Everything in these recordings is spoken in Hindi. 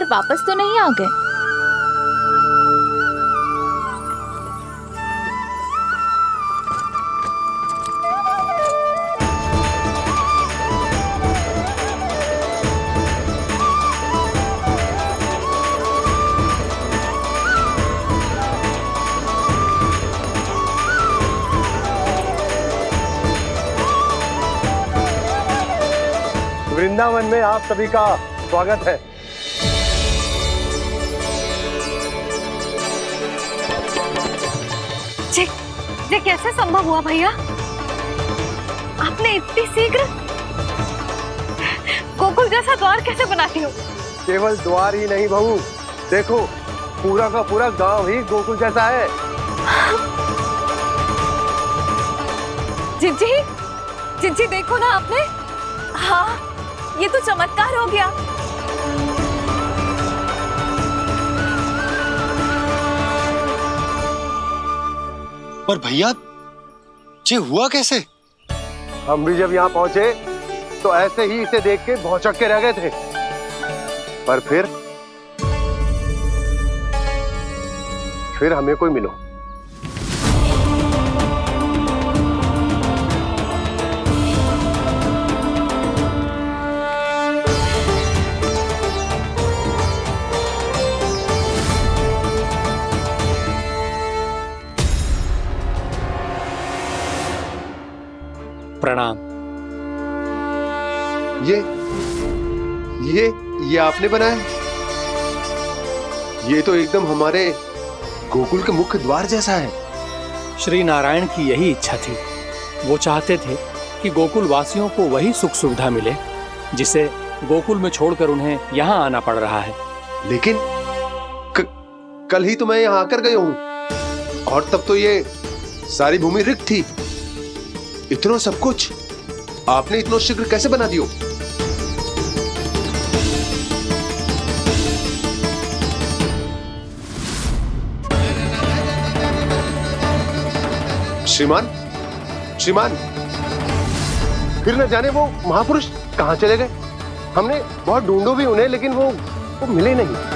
वापस तो नहीं आ गए? वृंदावन में आप सभी का स्वागत है। ये कैसे संभव हुआ भैया? आपने इतनी शीघ्र गोकुल जैसा द्वार कैसे बनाती हो? केवल द्वार ही नहीं बहू, देखो पूरा का पूरा गांव ही गोकुल जैसा है। जिज्जी, जिज्जी देखो ना आपने। हाँ, ये तो चमत्कार हो गया। पर भैया ये हुआ कैसे? हम भी जब यहाँ पहुंचे तो ऐसे ही इसे देख के भौचक के रह गए थे, पर फिर हमें कोई मिलो। प्रणाम। ये आपने बनाया? ये तो एकदम हमारे गोकुल के मुख्य द्वार जैसा है। श्री नारायण की यही इच्छा थी। वो चाहते थे कि गोकुल वासियों को वही सुख सुविधा मिले जिसे गोकुल में छोड़कर उन्हें यहाँ आना पड़ रहा है। लेकिन कल ही तो मैं यहाँ आकर गया हूँ और तब तो ये सारी भूमि रिक्त थी। इतना सब कुछ आपने इतना शीघ्र कैसे बना दियो? श्रीमान, श्रीमान, फिर न जाने वो महापुरुष कहां चले गए। हमने बहुत ढूंढो भी उन्हें, लेकिन वो मिले नहीं।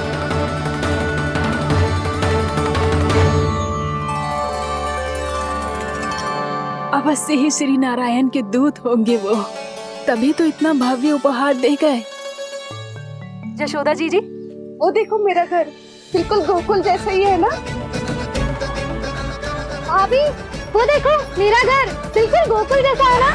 अवश्य ही श्री नारायण के दूत होंगे वो, तभी तो इतना भव्य उपहार दे गए। यशोदा जी, वो देखो मेरा घर बिल्कुल गोकुल जैसा ही है ना। भाभी वो देखो मेरा घर बिल्कुल गोकुल जैसा है ना।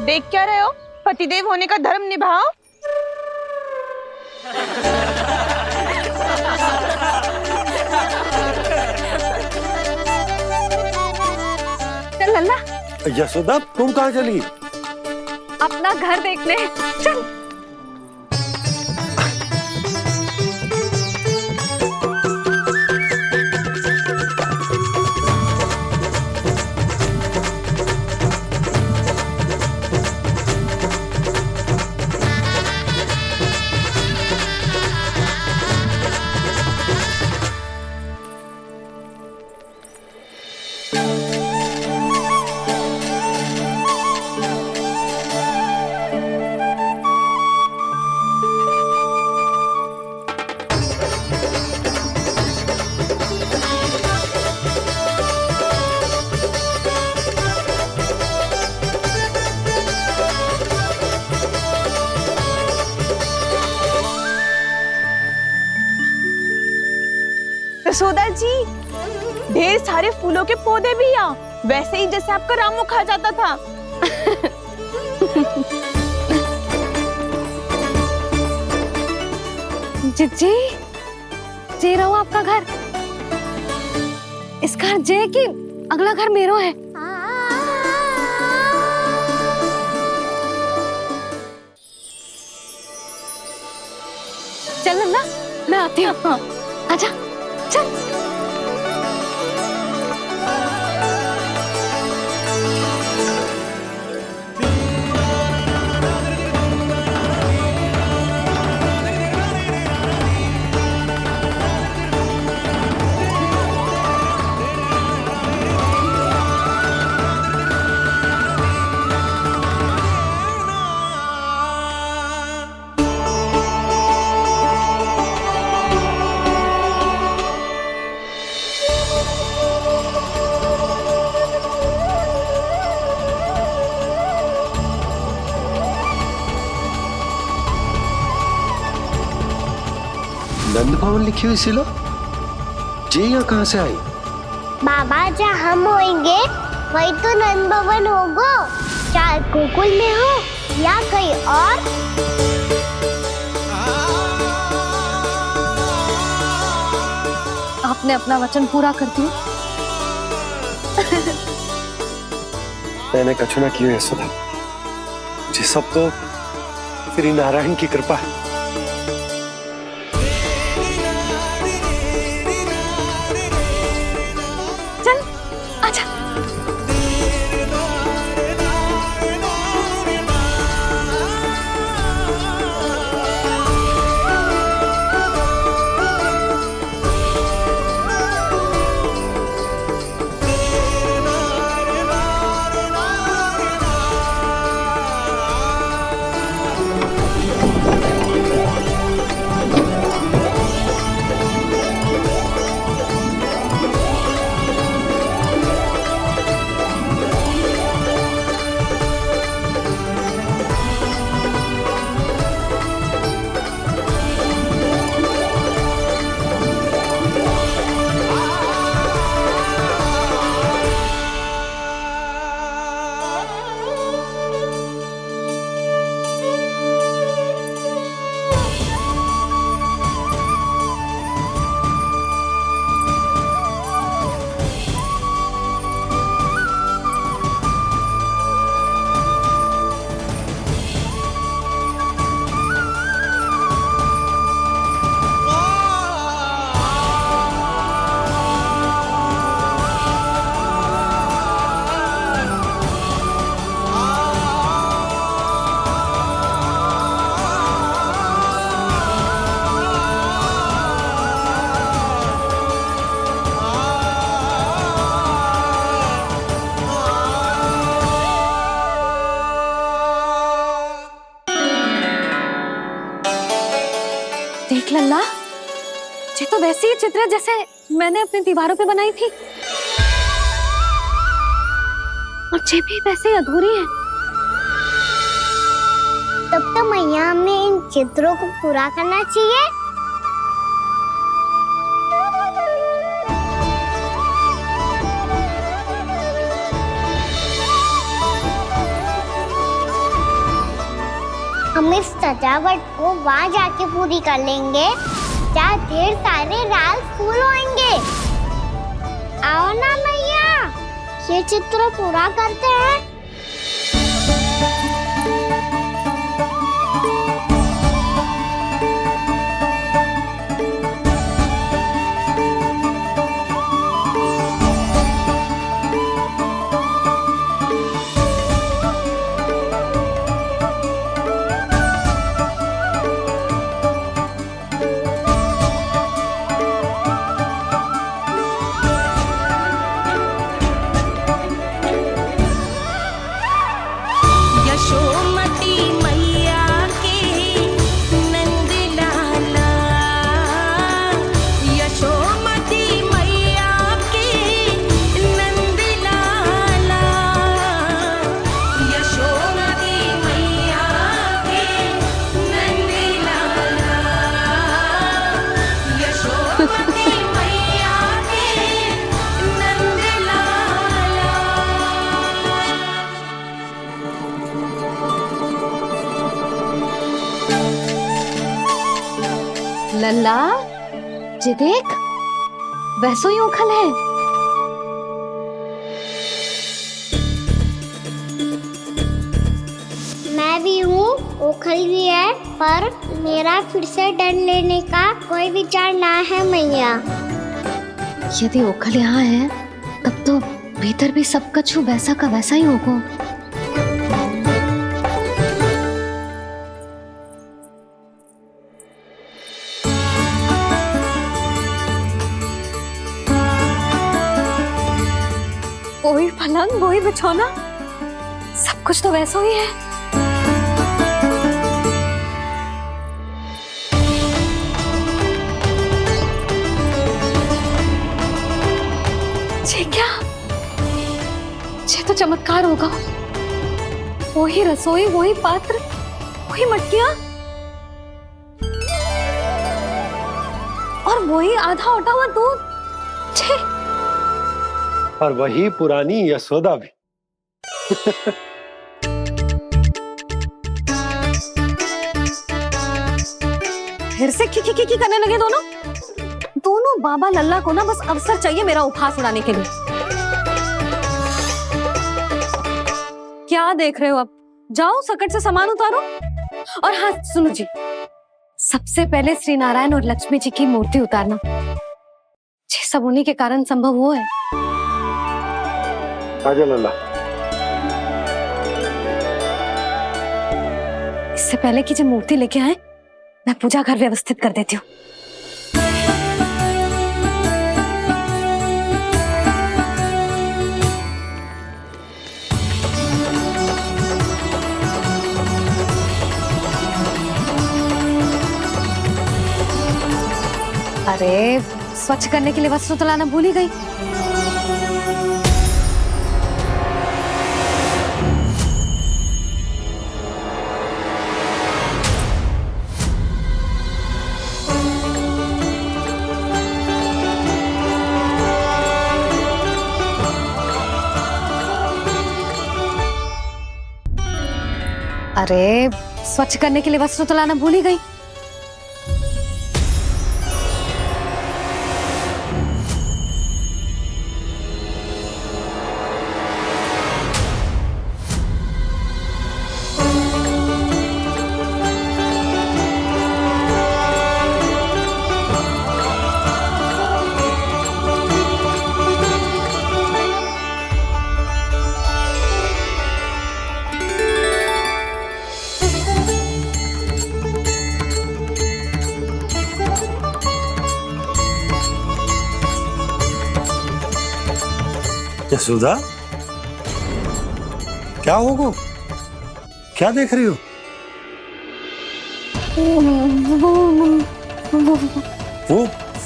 देख क्या रहे हो? पतिदेव होने का धर्म निभाओ। चल लल्ला, यशोदा तुम कहाँ चली? अपना घर देखने चल। यशोदा जी, ढेर सारे फूलों के पौधे भी यहाँ, वैसे ही जैसे आपका रामू खा जाता था। जिज्जी, जे रहो आपका घर। इस घर जे की अगला घर मेरो है। चल नन्ना, मैं आती हूँ। आजा, चल। नंद भवन लिखी हुई सिलो जी यहाँ कहाँ से आई? बाबा जहाँ हम होंगे वही तो नंद भवन होगा, चाहे गोकुल में हो या कहीं और। आपने अपना वचन पूरा कर दिया। मैंने कछु ना किया यशोदा, ये सब तो श्री नारायण की कृपा है। चल आजा। देख लल्ला, ये तो वैसी ही चित्र है जैसे मैंने अपने दीवारों पे बनाई थी, और ये भी वैसे ही अधूरी है। तब तो मैया हमें इन चित्रों को पूरा करना चाहिए। हम इस सजावट को वहाँ जाके पूरी कर लेंगे जहाँ ढेर सारे लाल फूल होंगे। आओ ना मैया, ये चित्र पूरा करते हैं। लल्ला, ये देख, वैसो ही उखल है। मैं भी हूँ, उखल भी है, पर मेरा फिर से डर लेने का कोई विचार ना है मैया। यदि ओखल यहाँ है, तब तो भीतर भी सब कछु वैसा का वैसा ही होगा। वही पलंग, वही बिछौना, सब कुछ तो वैसा ही है। ये क्या? ये तो चमत्कार होगा। वही रसोई, वही पात्र, वही मटकियां। और वही आधा उटा हुआ दूध। छे। और वही पुरानी यशोदा भी। फिर से खी करने लगे दोनों बाबा लल्ला को ना बस अवसर चाहिए मेरा उपहास उड़ाने के लिए। क्या देख रहे हो? अब जाओ सकट से सामान उतारो। और हाँ सुनो जी, सबसे पहले श्री नारायण और लक्ष्मी जी की मूर्ति उतारना। ये सब उन्हीं के कारण संभव हुआ है। आजा लल्ला। इससे पहले कि जो मूर्ति लेके आए, मैं पूजा घर व्यवस्थित कर देती हूँ। अरे स्वच्छ करने के लिए वस्त्र तो लाना भूल ही गई। अरे स्वच्छ करने के लिए वस्त्र तो लाना भूल ही गई। यशोदा, क्या होगा? क्या देख रही हो?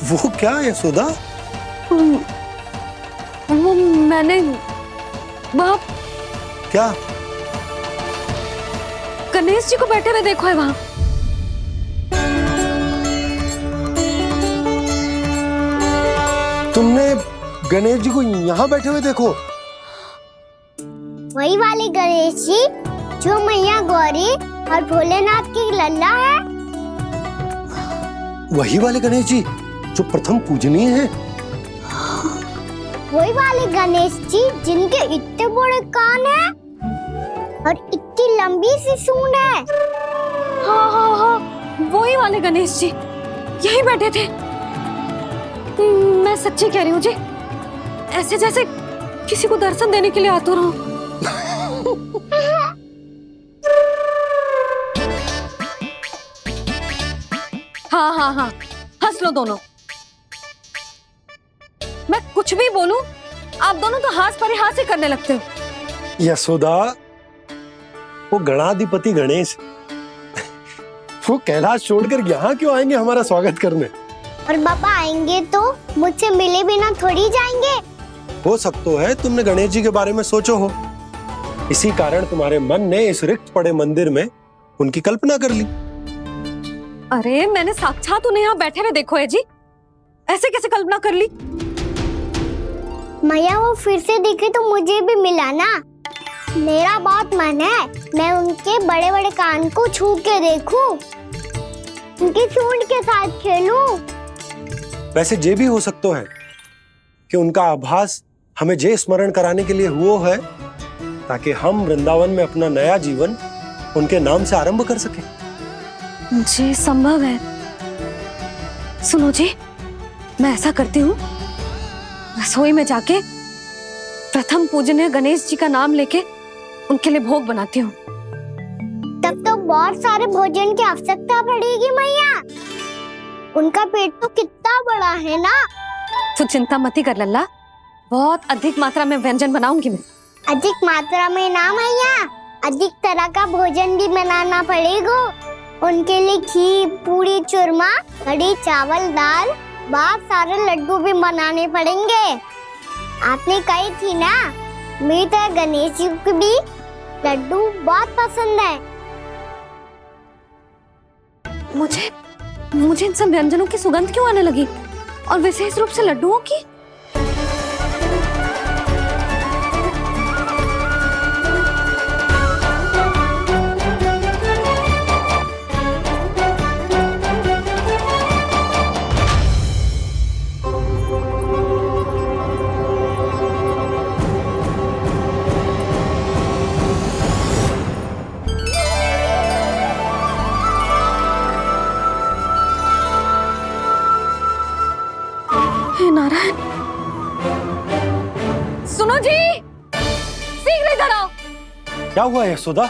वो क्या यशोदा? वो मैंने बाप क्या? गणेश जी को बैठे हुए देखो है वहां। तुमने गणेश जी को यहाँ बैठे हुए देखो? वही वाले गणेश जी जो मैया गौरी और भोलेनाथ की लल्ला है। वही वाले गणेश जी जो प्रथम पूजनीय हैं। वही वाले गणेश जी जिनके इतने बड़े कान हैं और इतनी लंबी सी सूंड है। हाँ, वही वाले गणेश जी यही बैठे थे। मैं सच्ची कह रही हूँ जी, ऐसे जैसे किसी को दर्शन देने के लिए आतुर हूँ। हाँ, हंस लो दोनों। मैं कुछ भी बोलूं, आप दोनों तो हास परिहास ही करने लगते हो। यशोदा, वो गणाधिपति गणेश वो कैलाश छोड़कर यहाँ क्यों आएंगे हमारा स्वागत करने? और पापा आएंगे तो मुझसे मिले बिना थोड़ी जाएंगे। हो सकता है तुमने गणेश जी के बारे में सोचो हो, इसी कारण तुम्हारे मन ने इस रिक्त पड़े मंदिर में उनकी कल्पना कर ली। अरे मैंने साक्षात उन्हें यहाँ बैठे हुए देखो है जी, ऐसे कैसे कल्पना कर ली? मैया वो फिर से दिखे तो मुझे भी मिला ना। मेरा बहुत मन है मैं उनके बड़े बड़े कान को छू के देखूं, उनकी सूंड के साथ खेलूं। वैसे ये भी हो सकता है कि उनका आभास हमें जे स्मरण कराने के लिए हुआ है ताकि हम वृंदावन में अपना नया जीवन उनके नाम से आरंभ कर सके। जी संभव है। सुनो जी, मैं ऐसा करती हूँ, रसोई में जाके प्रथम पूजनीय गणेश जी का नाम लेके उनके लिए भोग बनाती हूँ। तब तो बहुत सारे भोजन की आवश्यकता पड़ेगी मैया। उनका पेट तो कितना बड़ा है ना। तो चिंता मत ही कर लल्ला, बहुत अधिक मात्रा में व्यंजन बनाऊंगी मैं। अधिक मात्रा में ना मैया, अधिक तरह का भोजन भी बनाना पड़ेगा। उनके लिए खीर, पूरी, चूरमा, कढ़ी, चावल, दाल, बहुत सारे लड्डू भी बनाने पड़ेंगे। आपने कही थी ना, मेरी तरह गणेश जी को भी लड्डू बहुत पसंद है। मुझे इन सब व्यंजनों की सुगंध क्यों आने लगी, और विशेष रूप से लड्डुओं की? हे नारायण, सुनो जी, शीघ्र इधर आओ। क्या हुआ यशोदा?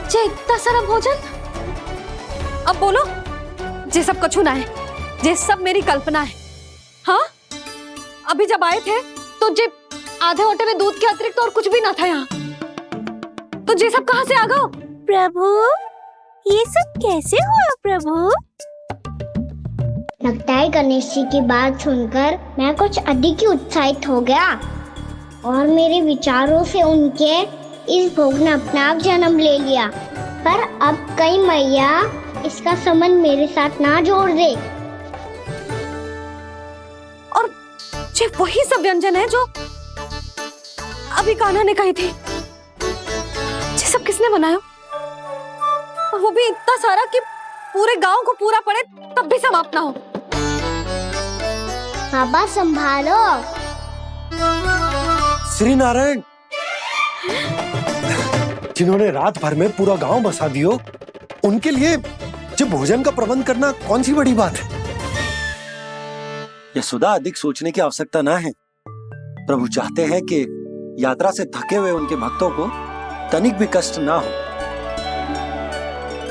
जे इतना सारा भोजन, अब बोलो, जे सब कछु ना है, जे सब मेरी कल्पना है। हाँ, अभी जब आए थे तो जे आधे ओटे में दूध के अतिरिक्त और कुछ भी ना था यहाँ, तो जे सब कहाँ से आ गए? प्रभु, ये सब कैसे हुआ प्रभु? लगता है गणेश जी की बात सुनकर मैं कुछ अधिक ही उत्साहित हो गया, और मेरे विचारों से उनके इस भोग ने अपना आप जन्म ले लिया। पर अब कहीं मैया इसका संबंध मेरे साथ ना जोड़ दे। और ये वही सब व्यंजन है जो अभी कान्हा ने कही थी। ये सब किसने बनाया? और वो भी इतना सारा कि पूरे गांव को पूरा पड़े तब भी समाप्त ना हो। बाबा संभालो। श्री नारायण, जिन्होंने रात भर में पूरा गांव बसा दियो, उनके लिए जो भोजन का प्रबंध करना कौन सी बड़ी बात है। यशोदा, अधिक सोचने की आवश्यकता ना है। प्रभु चाहते हैं कि यात्रा से थके हुए उनके भक्तों को तनिक भी कष्ट ना हो,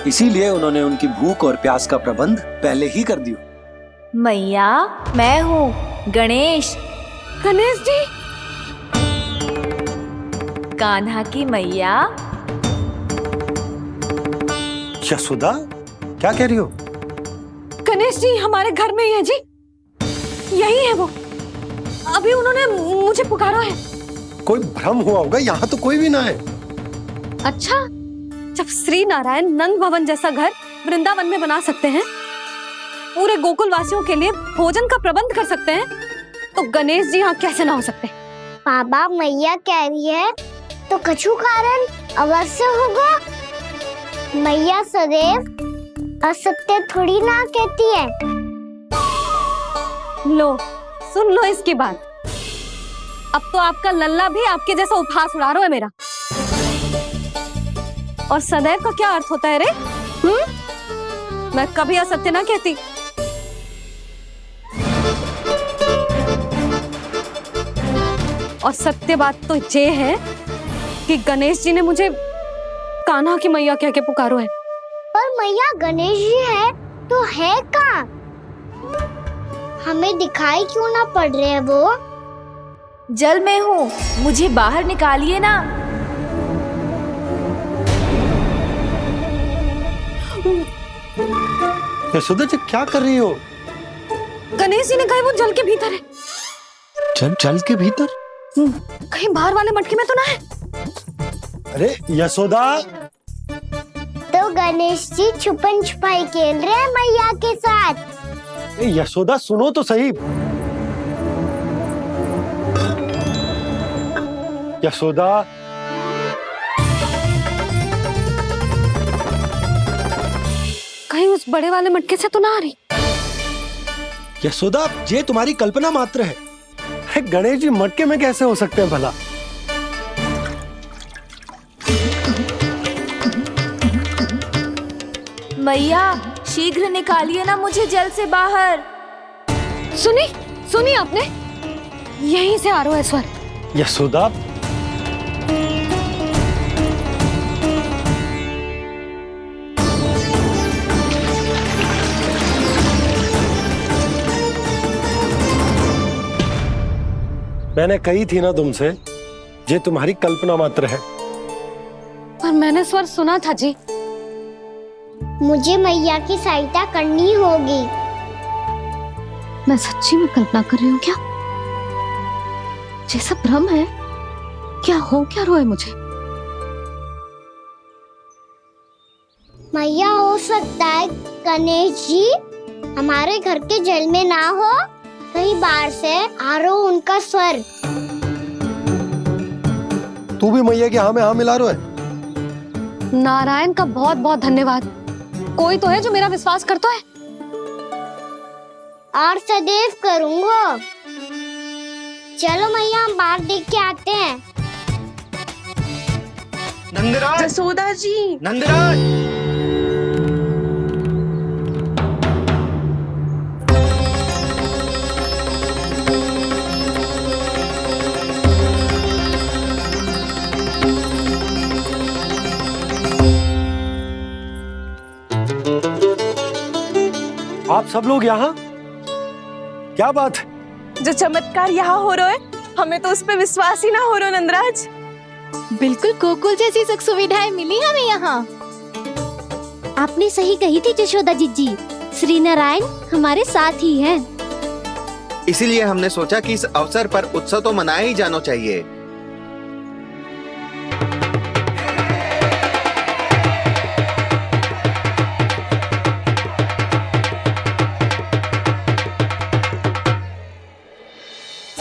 इसीलिए उन्होंने उनकी भूख और प्यास का प्रबंध पहले ही कर दिया। मैया, मैं हूँ गणेश, गणेश जी, कान्हा की मैया। यशोदा, क्या कह रही हो? गणेश जी हमारे घर में ही है जी, यही है वो। अभी उन्होंने मुझे पुकारा है। कोई भ्रम हुआ होगा, यहाँ तो कोई भी ना है। अच्छा, जब श्री नारायण नंद भवन जैसा घर वृंदावन में बना सकते हैं, पूरे गोकुल वासियों के लिए भोजन का प्रबंध कर सकते हैं, तो गणेश जी यहाँ कैसे ना हो सकते? बाबा, मैया कह रही है तो कछु कारण अवश्य होगा। मैया सदैव असत्य थोड़ी ना कहती है। लो, सुन लो इसकी बात। अब तो आपका लल्ला भी आपके जैसा उपहास उड़ा रहा है मेरा। और सदैव का क्या अर्थ होता है रे? मैं कभी असत्य ना कहती। और सत्य बात तो ये है कि गणेश जी ने मुझे कान्हा की मैया कह के पुकारो है। पर मैया गणेश जी है तो है कहाँ? हमें दिखाई क्यों ना पड़ रहे हैं वो? जल में हूँ, मुझे बाहर निकालिए ना। यशोदा जी, क्या कर रही हो? गणेश जी ने कहा वो जल के भीतर है। जल के भीतर? कहीं बाहर वाले मटके में तो ना है? अरे यशोदा! तो गणेश जी छुपन छुपाई खेल रहे हैं मैया के साथ। यशोदा, सुनो तो सही। यशोदा, कहीं उस बड़े वाले मटके से तो ना आ रही? यशोदा, ये तुम्हारी कल्पना मात्र है। गणेश जी मटके में कैसे हो सकते हैं भला? मैया, शीघ्र निकालिए ना मुझे जल से बाहर। सुनी आपने? यहीं से आ रहा है स्वर। यशोदा, मैंने कही थी ना तुमसे, ये तुम्हारी कल्पना मात्र है। पर मैंने स्वर सुना था जी। मुझे मैया की सहायता करनी होगी। मैं सच्ची में कल्पना कर रही हूँ क्या? ये सब भ्रम है क्या? हो क्या रहा है मुझे? मैया, हो सकता है गणेश जी हमारे घर के जल में ना हो, कहीं बाहर से आ रहा हो उनका स्वर। तू भी मैया के हाँ में हाँ मिला रहा है। नारायण का बहुत बहुत धन्यवाद। कोई तो है जो मेरा विश्वास करता है। और सदैव करूंगा। चलो मैया, हम बाहर देख के आते हैं। नंदराज, जसोदा जी, नंदराज। आप सब लोग यहाँ? क्या बात है? जो चमत्कार यहाँ हो रहा है, हमें तो उस पे विश्वास ही ना हो रहा नंदराज। बिल्कुल गोकुल जैसी सुख सुविधाएं मिली हमें यहाँ। आपने सही कही थी जशोदा जीजी, श्री नारायण हमारे साथ ही हैं। इसीलिए हमने सोचा कि इस अवसर पर उत्सव तो मनाया ही जाना चाहिए।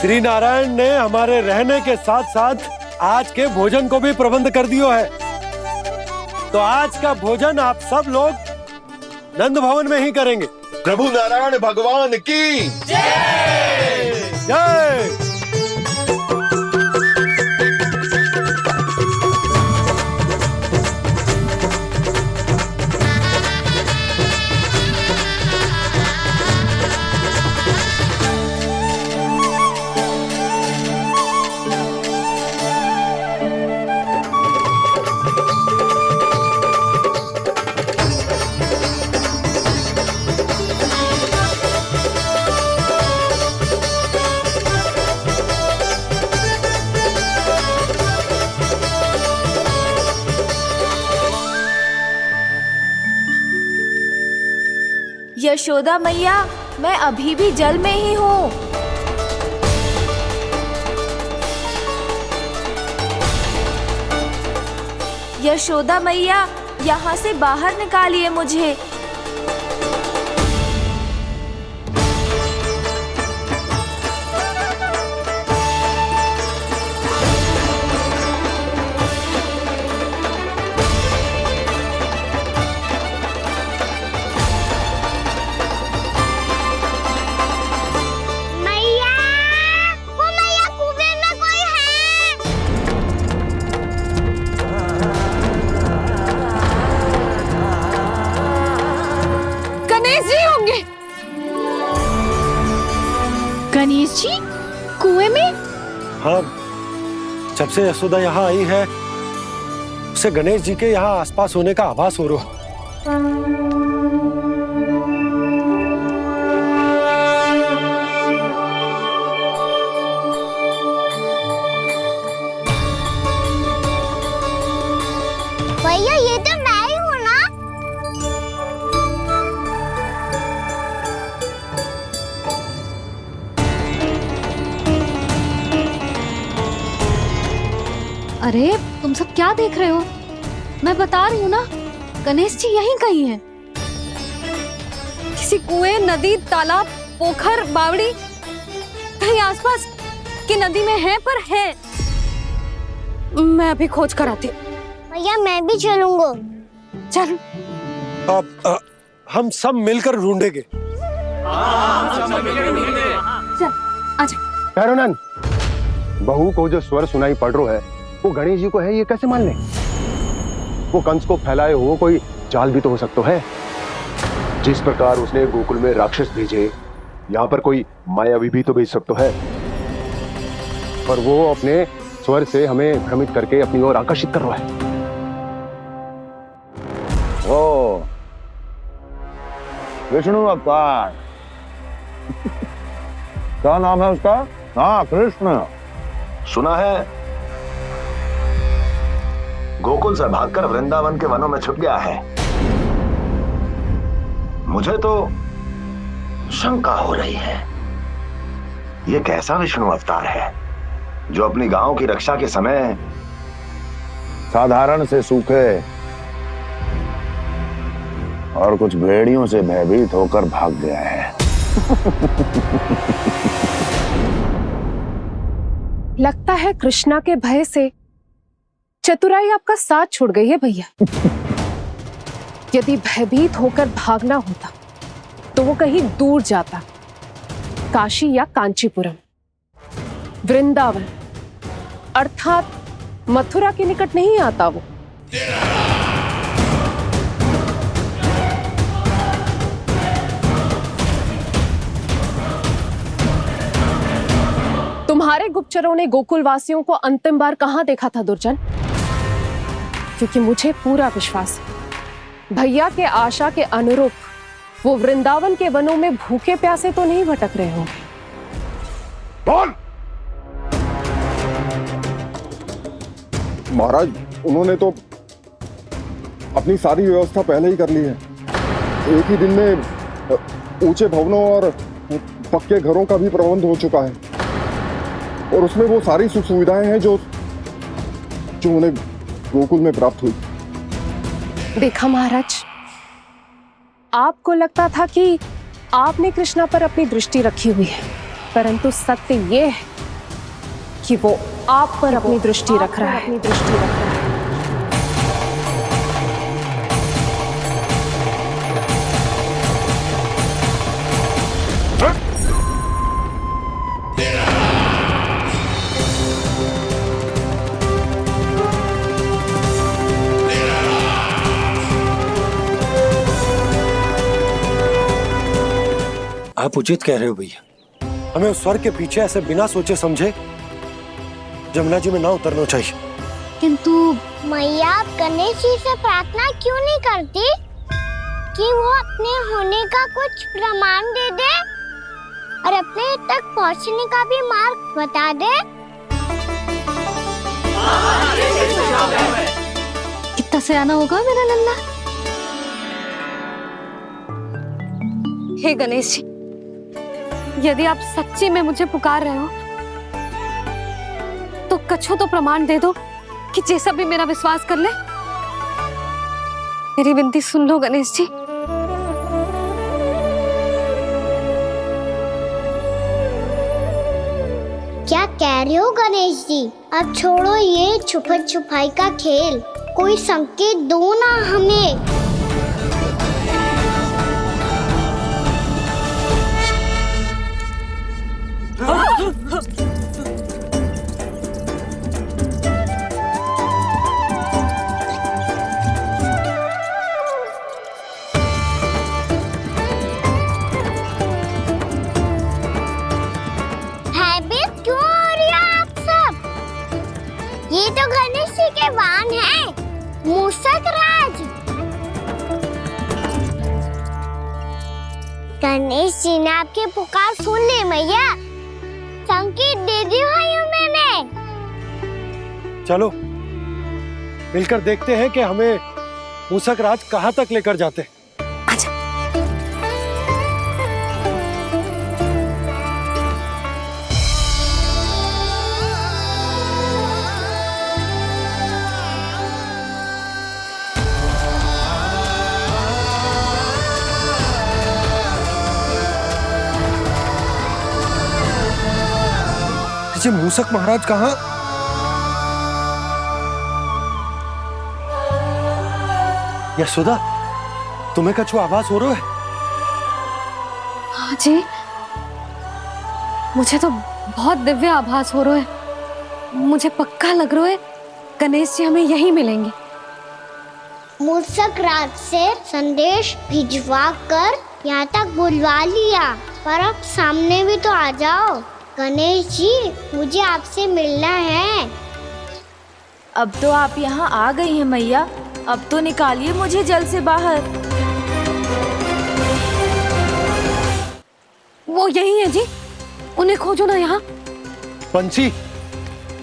श्री नारायण ने हमारे रहने के साथ साथ आज के भोजन को भी प्रबंध कर दियो है। तो आज का भोजन आप सब लोग नंद भवन में ही करेंगे। प्रभु नारायण भगवान की जय जय। यशोदा मैया, मैं अभी भी जल में ही हूँ। यशोदा मैया, यहाँ से बाहर निकालिए मुझे। मैया, वो मैया, कुएं में कोई है। गणेश जी होंगे। गणेश जी कुएं में? हाँ, जब से यशोदा यहाँ आई है उसे गणेश जी के यहाँ आसपास होने का आभास हो रहा है। भैया, ये तो मैं ही हूँ ना। अरे तुम सब क्या देख रहे हो? मैं बता रही हूँ ना, गणेश जी यहीं कहीं हैं। किसी कुएं, नदी, तालाब, पोखर, बावड़ी, कहीं आसपास की नदी में है, पर है। मैं अभी खोज कर आती हूँ। भैया, मैं भी चलूंगा। चल। अब हम सब मिलकर ढूंढेंगे। चल आजा। भैरवनंद, बहू को जो स्वर सुनाई पड़ रहा है वो गणेश जी को है, ये कैसे मान ले? वो कंस को फैलाए हुए कोई जाल भी तो हो सकता है। जिस प्रकार उसने गोकुल में राक्षस भेजे, यहाँ पर कोई मायावी भी तो भेज सकता है। और वो अपने स्वर से हमें भ्रमित करके अपनी ओर आकर्षित कर रहा है। ओ विष्णु अवतार। क्या नाम है उसका? हाँ, कृष्ण। सुना है गोकुल से भागकर वृंदावन के वनों में छुप गया है। मुझे तो शंका हो रही है, ये कैसा विष्णु अवतार है जो अपनी गांव की रक्षा के समय साधारण से सूखे और कुछ भेड़ियों से भयभीत होकर भाग गया है। लगता है कृष्णा के भय से चतुराई आपका साथ छोड़ गई है भैया। यदि भयभीत होकर भागना होता तो वो कहीं दूर जाता, काशी या कांचीपुरम, वृंदावन अर्थात मथुरा के निकट नहीं आता वो। तुम्हारे गुप्तचरों ने गोकुल वासियों को अंतिम बार कहां देखा था दुर्जन? क्योंकि मुझे पूरा विश्वास है भैया के आशा के अनुरूप वो वृंदावन के वनों में भूखे प्यासे तो नहीं भटक रहे होंगे। कौन? महाराज, उन्होंने तो अपनी सारी व्यवस्था पहले ही कर ली है। एक ही दिन में ऊंचे भवनों और पक्के घरों का भी प्रबंध हो चुका है और उसमें वो सारी सुख सुविधाएं हैं जो उन्हें गोकुल में प्राप्त हुई। देखा महाराज, आपको लगता था कि आपने कृष्णा पर अपनी दृष्टि रखी हुई है, परंतु सत्य ये है कि वो आप पर अपनी दृष्टि रख रहा है। आप उचित कह रहे हो भैया, हमें उस स्वर के पीछे ऐसे बिना सोचे समझे जमुना जी में ना उतरना चाहिए। किंतु मैया, आप गणेश जी से प्रार्थना क्यों नहीं करती कि वो अपने होने का कुछ प्रमाण दे दे और अपने तक पहुंचने का भी मार्ग बता दे? कितना सयाना होगा मेरा लल्ला। हे गणेश जी, यदि आप सच्ची में मुझे पुकार रहे हो तो कछो तो प्रमाण दे दो कि जैसा भी मेरा विश्वास कर ले। मेरी विनती सुन लो गणेश जी। क्या कह रहे हो गणेश जी? अब छोड़ो ये छुपन छुपाई का खेल, कोई संकेत दो ना हमें। भयभीत क्यों हो रही हो आप सब? ये तो गणेश जी के वाहन हैं, मूषक राज। गणेश जी ने आपकी पुकार सुन ली मैया, संकेत दे दी भाइयों मैंने। चलो मिलकर देखते हैं कि हमें मूषक राज कहां तक लेकर जाते हैं। जी मूषक महाराज कहाँ? यशोदा, तुम्हें कछु आभास हो रहा है? हाँ जी, मुझे तो बहुत दिव्य आभास हो रहा है। मुझे पक्का लग रहा है गणेश जी हमें यहीं मिलेंगे। मूषक राज से संदेश भिजवा कर यहाँ तक बुलवा लिया, पर अब सामने भी तो आ जाओ। गणेश जी, मुझे आपसे मिलना है। अब तो आप यहाँ आ गई हैं मैया, अब तो निकालिए मुझे जल से बाहर। वो यही है जी, उन्हें खोजो ना यहाँ। बंसी,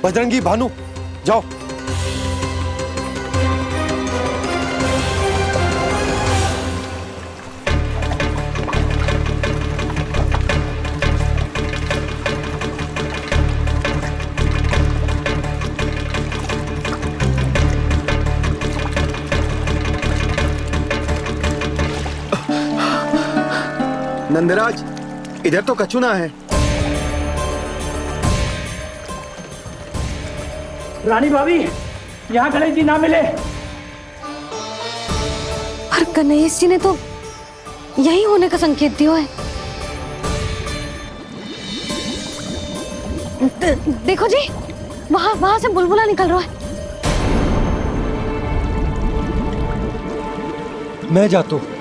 बजरंगी, भानु, जाओ। नंदराज, इधर तो कछुना है। रानी भाभी, यहाँ गणेश जी ना मिले। पर गणेश जी ने तो यही होने का संकेत दिया है। देखो जी, वहां से बुलबुला निकल रहा है। मैं जाता हूं।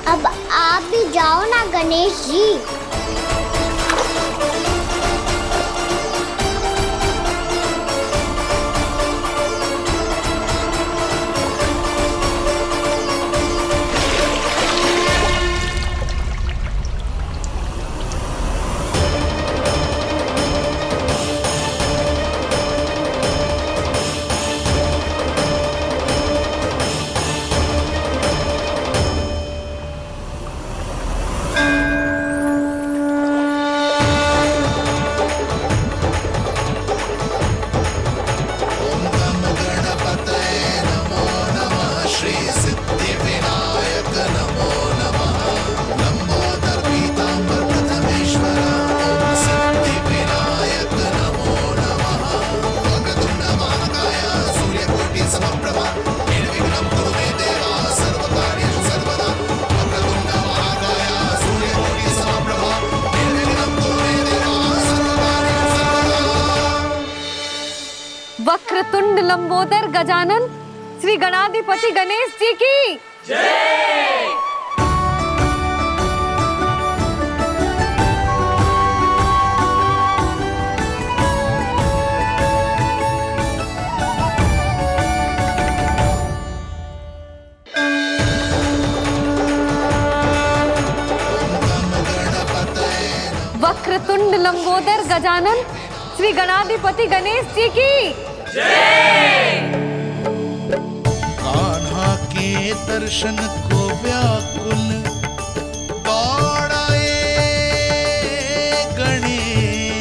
अब आप भी जाओ ना गणेश जी। वक्रतुंड लंबोदर गजानन श्री गणाधिपति गणेश जी की जय। वक्रतुंड लंबोदर गजानन श्री गणाधिपति गणेश जी की जय। कान्हा के दर्शन को व्याकुल दौड़ाए गणेश,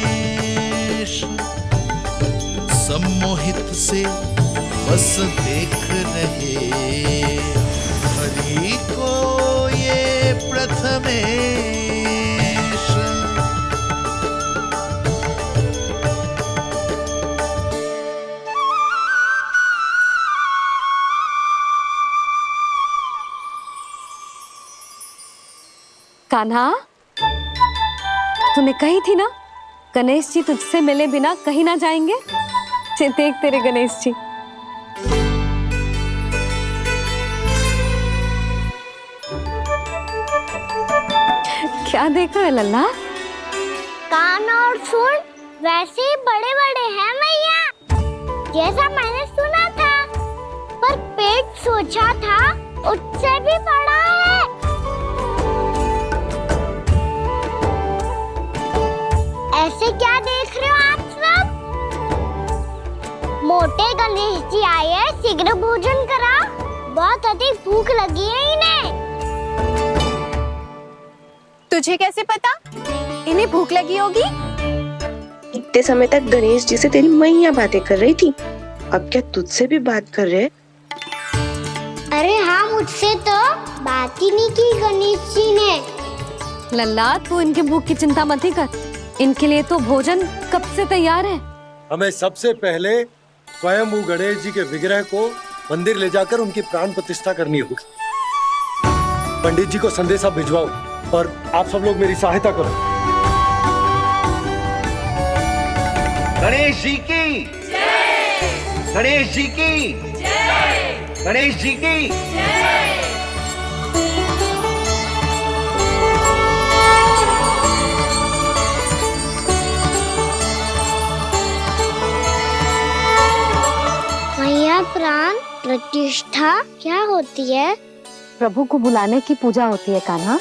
सम्मोहित से बस देख रहे हरि को ये प्रथमेश। कान्हा, तूने कही थी ना गणेश जी तुझसे मिले बिना कहीं ना जाएंगे। देख तेरे गणेश जी। क्या देख रहा है लल्ला? कान और सुन वैसे ही बड़े बड़े हैं मैया, जैसा मैंने सुना था। पर पेट सोचा था उससे भी बड़ा है। ऐसे क्या देख रहे हो आप सब? मोटे गणेश जी आए हैं, शीघ्र भोजन करा। बहुत अधिक भूख लगी है इन्हें। तुझे कैसे पता इन्हें भूख लगी होगी? इतने समय तक गणेश जी से तेरी मैया बातें कर रही थी, अब क्या तुझसे भी बात कर रहे? अरे हाँ, मुझसे तो बात ही नहीं की गणेश जी ने। लल्ला, तू इनके भूख की चिंता मत ही कर, इनके लिए तो भोजन कब से तैयार है। हमें सबसे पहले स्वयं गणेश जी के विग्रह को मंदिर ले जाकर उनकी प्राण प्रतिष्ठा करनी होगी। पंडित जी को संदेशा भिजवाओ और आप सब लोग मेरी सहायता करो। गणेश जी की जय। गणेश जी की जय। गणेश जी की जय। मैया, प्राण प्रतिष्ठा क्या होती है? प्रभु को बुलाने की पूजा होती है कान्हा।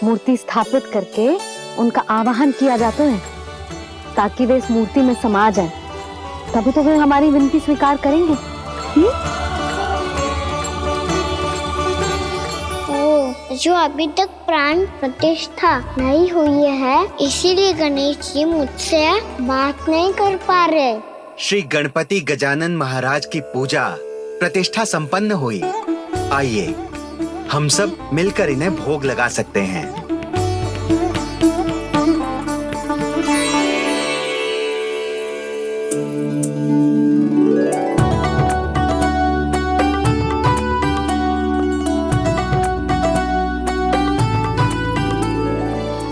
मूर्ति स्थापित करके उनका आवाहन किया जाता है ताकि वे इस मूर्ति में समा जाएं। तभी तो वे हमारी विनती स्वीकार करेंगे। जो अभी तक प्राण प्रतिष्ठा नहीं हुई है, इसीलिए गणेश जी मुझसे बात नहीं कर पा रहे। श्री गणपति गजानन महाराज की पूजा प्रतिष्ठा संपन्न हुई। आइए हम सब मिलकर इन्हें भोग लगा सकते हैं।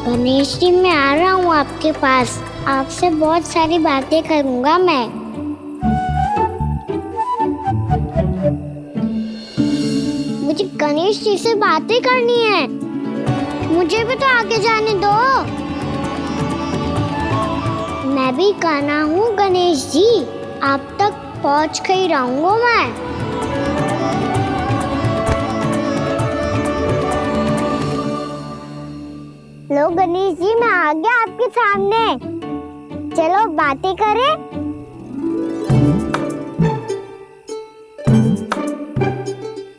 गणेश जी, मैं आ रहा हूँ आपके पास। आपसे बहुत सारी बातें करूँगा मैं। मुझे गणेश जी से बातें करनी है। मुझे भी तो आगे जाने दो। मैं भी कान्हा हूँ गणेश जी, आप तक पहुँच कर ही रहूँगा मैं। लो गणेश जी, मैं आ गया आपके सामने। चलो बातें करें।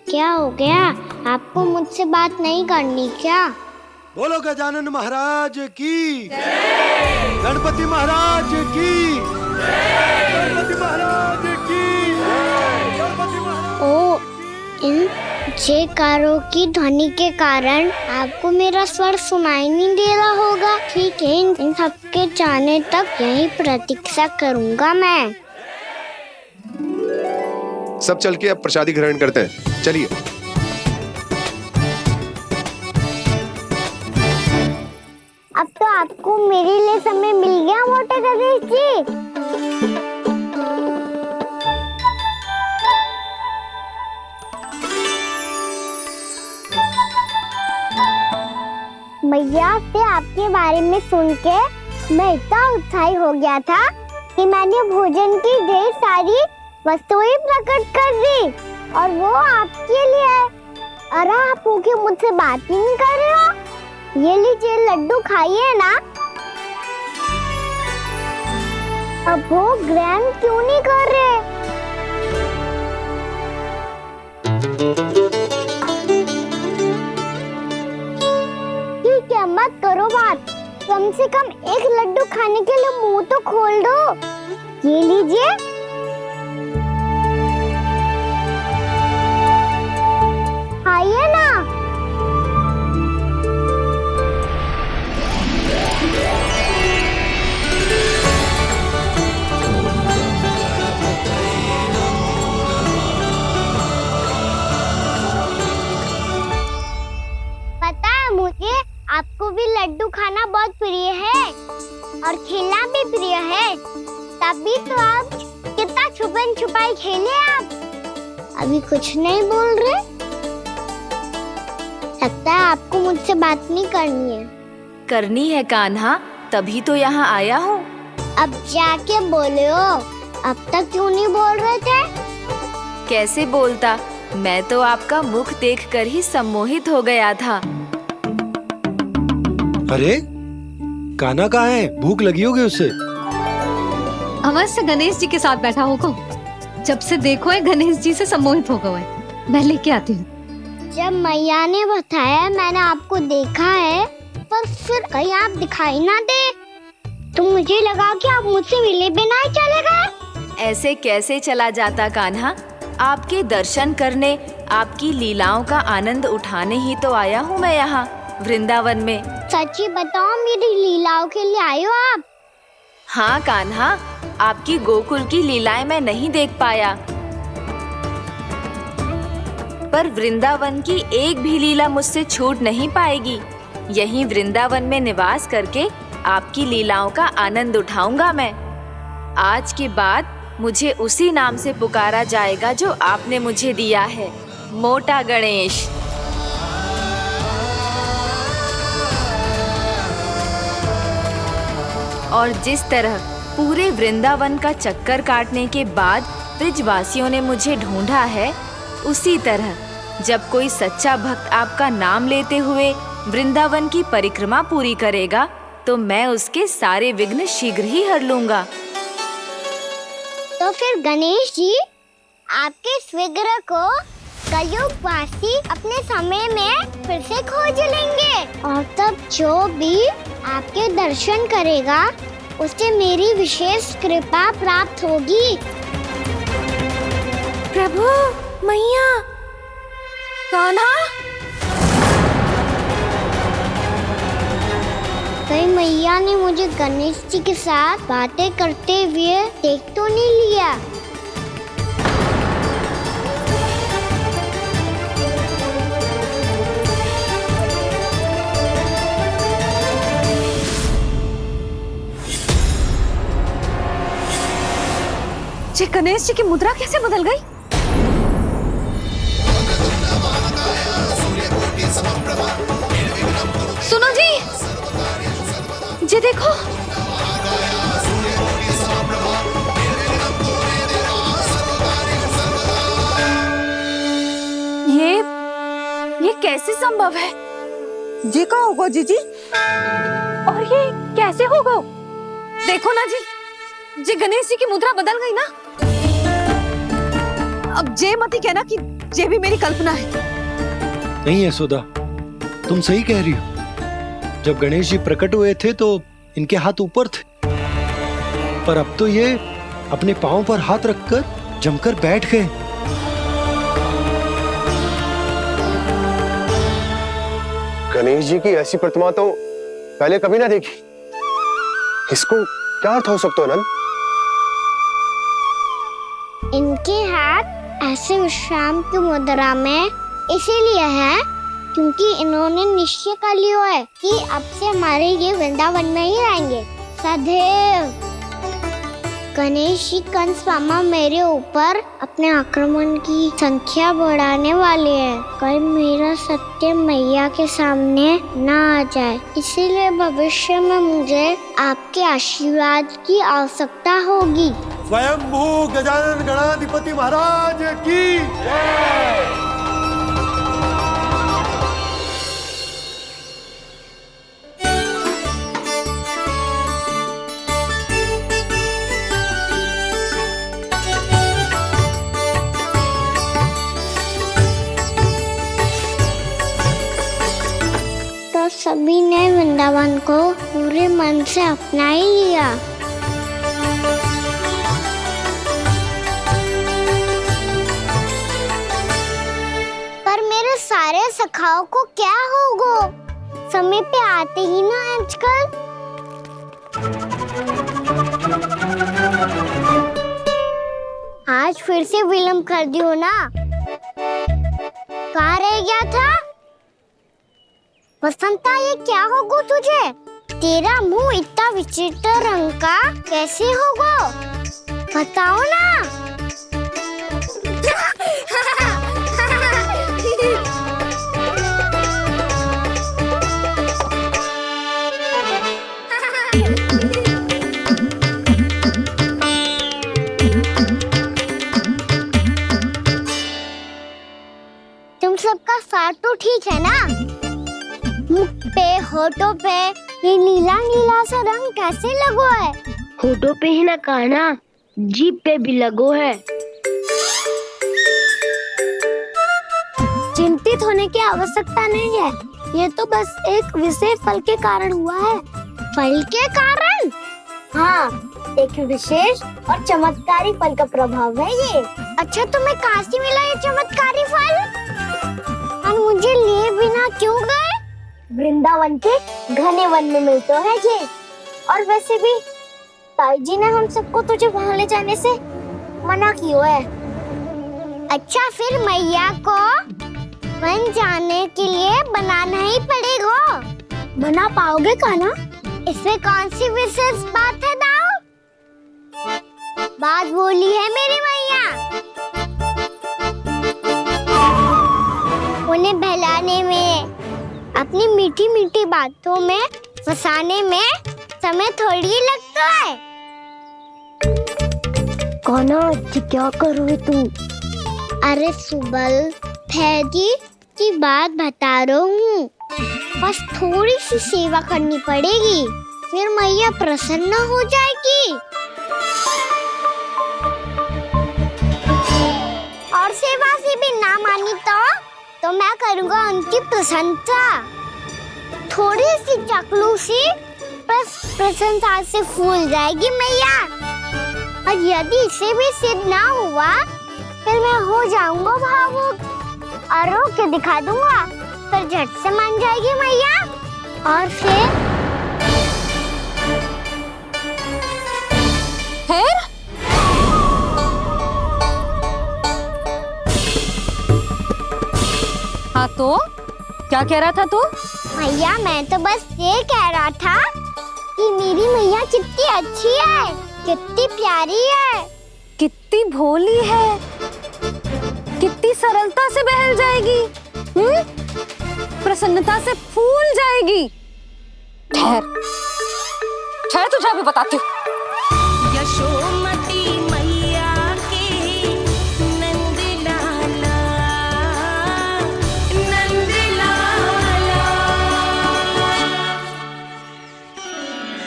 क्या हो गया? आपको मुझसे बात नहीं करनी क्या? बोलो गजानन महाराज की, गणपति महाराज की, गणपति महाराज की, गणपति महाराज। ओ, इन जयकारों की ध्वनि के कारण आपको मेरा स्वर सुनाई नहीं दे रहा होगा। ठीक है, इन सबके जाने तक यही प्रतीक्षा करूंगा मैं। सब चल के अब प्रसादी ग्रहण करते हैं। चलिए। अब तो आपको मेरे लिए समय मिल गया मोटे गणेश जी। मैया से आपके बारे में सुन के मैं इतना उत्साही हो गया था कि मैंने भोजन की ढेर सारी वस्तुएं प्रकट कर दी, और वो आपके लिए। अरे आप भूखे मुझसे बात ही नहीं कर रहे हो। ये लीजिए लड्डू, खाइए ना। अब वो ग्रहण क्यों नहीं कर रहे? ठीक है, मत करो बात। कम से कम एक लड्डू खाने के लिए मुंह तो खोल दो। ये लीजिए। खाइए ना। पता है मुझे, आपको भी लड्डू खाना बहुत प्रिय है और खेलना भी प्रिय है। तभी तो आप कितना छुपन छुपाई खेले। आप अभी कुछ नहीं बोल रहे। लगता है आपको मुझसे बात नहीं करनी है। करनी है कान्हा, तभी तो यहाँ आया हूँ। अब जाके बोले हो। अब तक क्यों नहीं बोल रहे थे? कैसे बोलता, मैं तो आपका मुख देखकर ही सम्मोहित हो गया था। अरे कान्हा कहाँ है? भूख लगी होगी उससे। अवश्य गणेश जी के साथ बैठा होगा। जब से देखो है गणेश जी से सम्मोहित हो गए। मैं लेके आती हूँ। जब मैया ने बताया मैंने आपको देखा है, पर फिर कहीं आप दिखाई ना दे, तो मुझे लगा कि आप मुझसे मिले बिना ही चले गए। ऐसे कैसे चला जाता कान्हा? आपके दर्शन करने, आपकी लीलाओं का आनंद उठाने ही तो आया हूँ मैं यहाँ वृंदावन में। सच्ची बताओ, मेरी लीलाओं के लिए आए हो आप? हाँ कान्हा, आपकी गोकुल की लीलाएं मैं नहीं देख पाया, पर वृंदावन की एक भी लीला मुझसे छूट नहीं पाएगी। यहीं वृंदावन में निवास करके आपकी लीलाओं का आनंद उठाऊंगा मैं। आज के बाद मुझे उसी नाम से पुकारा जाएगा जो आपने मुझे दिया है, मोटा गणेश। और जिस तरह पूरे वृंदावन का चक्कर काटने के बाद ब्रिजवासियों ने मुझे ढूंढा है, उसी तरह जब कोई सच्चा भक्त आपका नाम लेते हुए वृंदावन की परिक्रमा पूरी करेगा, तो मैं उसके सारे विघ्न शीघ्र ही हर लूंगा। तो फिर गणेश जी, आपके इस विग्रह को कलयुगवासी अपने समय में फिर से खोज लेंगे, और तब जो भी आपके दर्शन करेगा उसे मेरी विशेष कृपा प्राप्त होगी। प्रभु, मैया, कान्हा, कहीं मैया ने मुझे गणेश जी के साथ बातें करते हुए देख तो नहीं लिया? जी गणेश जी की मुद्रा कैसे बदल गई? सुनो जी, जी देखो। ये कैसे संभव है? जी का होगा जीजी? और ये कैसे होगा? देखो ना जी, जी गणेश जी की मुद्रा बदल गई ना। अब जे मत ही कहना कि ये भी मेरी कल्पना है। नहीं यशोदा, तुम सही कह रही हो। जब गणेश जी प्रकट हुए थे तो इनके हाथ ऊपर थे, पर अब तो ये अपने पांव पर हाथ रखकर जमकर बैठ गए। गणेश जी की ऐसी प्रतिमा तो पहले कभी ना देखी। इसको क्या अर्थ हो सकता है नंद? इनके हाथ ऐसे विश्राम की मुद्रा में इसीलिए है क्योंकि इन्होंने निश्चय कर लिया है कि अब से हमारे ये वृंदावन में ही रहेंगे सदैव। गणेश जी कंस मामा मेरे ऊपर अपने आक्रमण की संख्या बढ़ाने वाले हैं। कल मेरा सत्य मैया के सामने ना आ जाए, इसीलिए भविष्य में मुझे आपके आशीर्वाद की आवश्यकता होगी। स्वयंभू गजानन गणाधिपति महाराज की जय। तो सभी ने वृंदावन को पूरे मन से अपना ही लिया। पर मेरे सारे सखाओं को क्या होगा? समय पे आते ही ना आजकल। आज फिर से विलम्ब कर दियो ना। कहाँ रह गया था? वसंता, ये क्या होगा तुझे? तेरा मुंह इतना विचित्र रंग का कैसे होगा? बताओ ना। तुम सबका साथ तो ठीक है ना? मुख पे, होठों पे ये नीला नीला सा रंग कैसे लगो है? होठों पे ही ना कान्हा, जीभ पे भी लगो है। चिंतित होने की आवश्यकता नहीं है, ये तो बस एक विशेष फल के कारण हुआ है। फल के कारण? हाँ, एक विशेष और चमत्कारी फल का प्रभाव है ये। अच्छा, तुम्हें कहाँ से मिला ये चमत्कारी फल? और मुझे लिए बिना क्यों गए? वृंदावन के घने वन में मिलते हैं ये। और वैसे भी ताई जी ने हम सबको तुझे वहाँ ले जाने से मना किया है। अच्छा, फिर मैया को वन जाने के लिए बनाना ही पड़ेगा। बना पाओगे कान्हा? इसमें कौन सी विशेष बात है दाऊ? बात बोली है मेरी मैया। उन्हें बहलाने में, अपनी मीठी मीठी बातों में फंसाने में समय थोड़ी लगता है। कान्हा, क्या करोगे तुम? अरे सुबल, फैजी की बात बता रहा हूँ। बस थोड़ी सी सेवा करनी पड़ेगी, फिर मैया प्रसन्न हो जाएगी। और सेवा से भी ना मानी तो मैं करूँगा उनकी प्रशंसा। थोड़ी सी चाकलूसी प्रसन्नता से फूल जाएगी मैया। और यदि इसे भी सिद्ध ना हुआ फिर मैं हो जाऊंगा भावुक और रो के दिखा दूंगा, फिर झट से मान जाएगी मैया। और फिर हाँ तो क्या कह रहा था तू? मैया मैं तो बस ये कह रहा था कि मेरी मैया कितनी अच्छी है, कितनी प्यारी है, कितनी भोली है, कितनी सरलता से बहल जाएगी, प्रसन्नता से फूल जाएगी। ठहर ठहर तुझे अभी बताती हूँ। यशोमती मैया के नंद लाला, नंद लाला।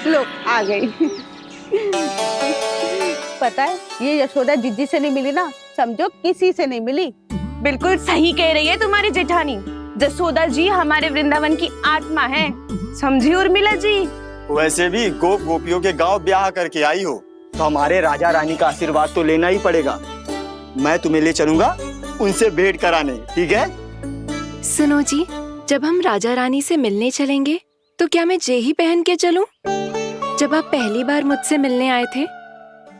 लो आ गई। पता है ये यशोदा जीजी से नहीं मिली ना, समझो किसी से नहीं मिली। बिल्कुल सही कह रही है तुम्हारी जेठानी। यशोदा जी हमारे वृंदावन की आत्मा है, समझी उर्मिला जी। वैसे भी गोप गोपियों के गांव ब्याह करके आई हो तो हमारे राजा रानी का आशीर्वाद तो लेना ही पड़ेगा। मैं तुम्हें ले चलूंगा उनसे भेंट कराने, ठीक है? सुनो जी, जब हम राजा रानी से मिलने चलेंगे तो क्या मैं जे ही पहन के चलूं? जब आप पहली बार मुझसे मिलने आए थे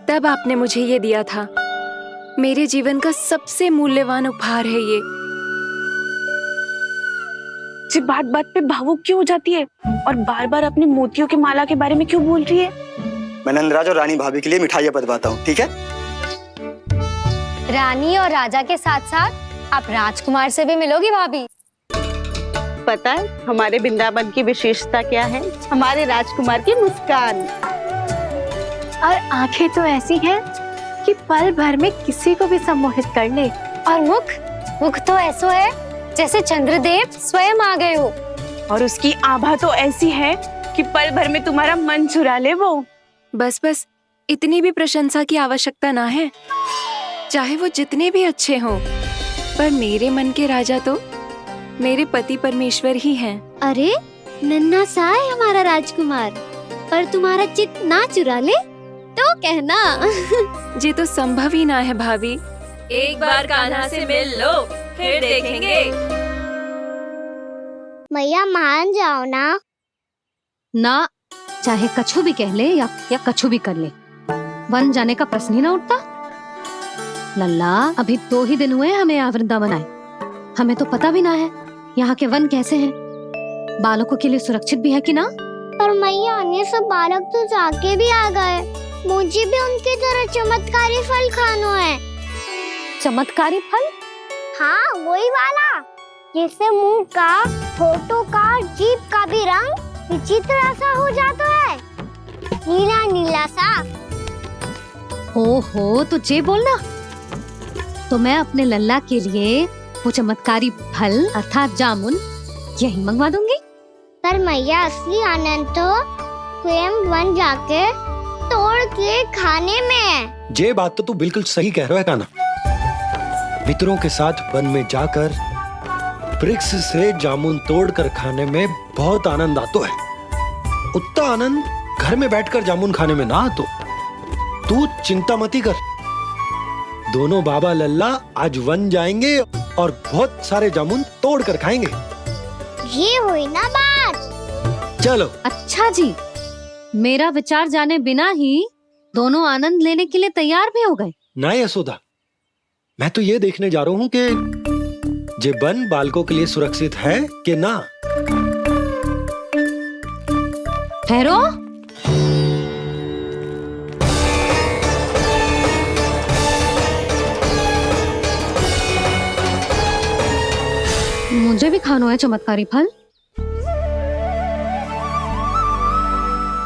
तब आपने मुझे ये दिया था। मेरे जीवन का सबसे मूल्यवान उपहार है ये। जी बात बात पे भावुक क्यों हो जाती है और बार बार अपनी मोतियों की माला के बारे में क्यों बोल रही है? मैं नंदराज और रानी भाभी के लिए मिठाइयाँ बंटवाता हूँ, ठीक है? रानी और राजा के साथ साथ आप राजकुमार से भी मिलोगी भाभी। पता है हमारे वृंदावन की विशेषता क्या है? हमारे राजकुमार की मुस्कान और आंखें तो ऐसी हैं कि पल भर में किसी को भी सम्मोहित कर ले। और मुख तो ऐसा है जैसे चंद्रदेव स्वयं आ गए हो। और उसकी आभा तो ऐसी है कि पल भर में तुम्हारा मन चुरा ले वो। बस बस, इतनी भी प्रशंसा की आवश्यकता ना है। चाहे वो जितने भी अच्छे हों, पर मेरे मन के राजा तो मेरे पति परमेश्वर ही हैं। अरे नन्हा सा है हमारा राजकुमार, पर तुम्हारा चित्त ना चुरा ले तो कहना। ये तो संभव ही ना है भाभी। एक बार कान्हा से मिल लो, फिर देखेंगे। मैया मान जाओ ना। ना, चाहे कछु भी कह ले या कछु भी कर ले, वन जाने का प्रश्न ही ना उठता। लल्ला, अभी 2 ही दिन हुए हमें यहाँ वृंदावन आए, हमें तो पता भी ना है यहाँ के वन कैसे हैं, बालकों के लिए सुरक्षित भी है कि ना। पर मैया अन्य सब बालक तो जाके भी आ गए, मुझे भी उनकी तरह चमत्कारी फल खाना है। चमत्कारी फल? हाँ वही वाला, जिससे मुंह का, होठों का, जीभ का भी रंग विचित्र सा हो जाता है, नीला नीला सा। हो तो जे बोलना, तो मैं अपने लल्ला के लिए वो चमत्कारी फल अर्थात जामुन यही मंगवा दूंगी। पर मैया असली आनंद तो स्वयं वन जाके तोड़ के खाने में है। ये बात तो तू बिल्कुल सही कह रहा है कान्हा। मित्रों के साथ वन में जाकर वृक्ष से जामुन तोड़कर खाने में बहुत आनंद आता है। उतना आनंद घर में बैठकर जामुन खाने में ना आतो। तू चिंता मती कर, दोनों बाबा लल्ला आज वन जाएंगे और बहुत सारे जामुन तोड़कर खाएंगे। ये हुई ना बात। चलो। अच्छा जी, मेरा विचार जाने बिना ही दोनों आनंद लेने के लिए तैयार भी हो गए। ना यशोदा, मैं तो ये देखने जा रहा हूँ कि ये वन बालकों के लिए सुरक्षित है कि ना। ठहरो, मुझे भी खाना है चमत्कारी फल,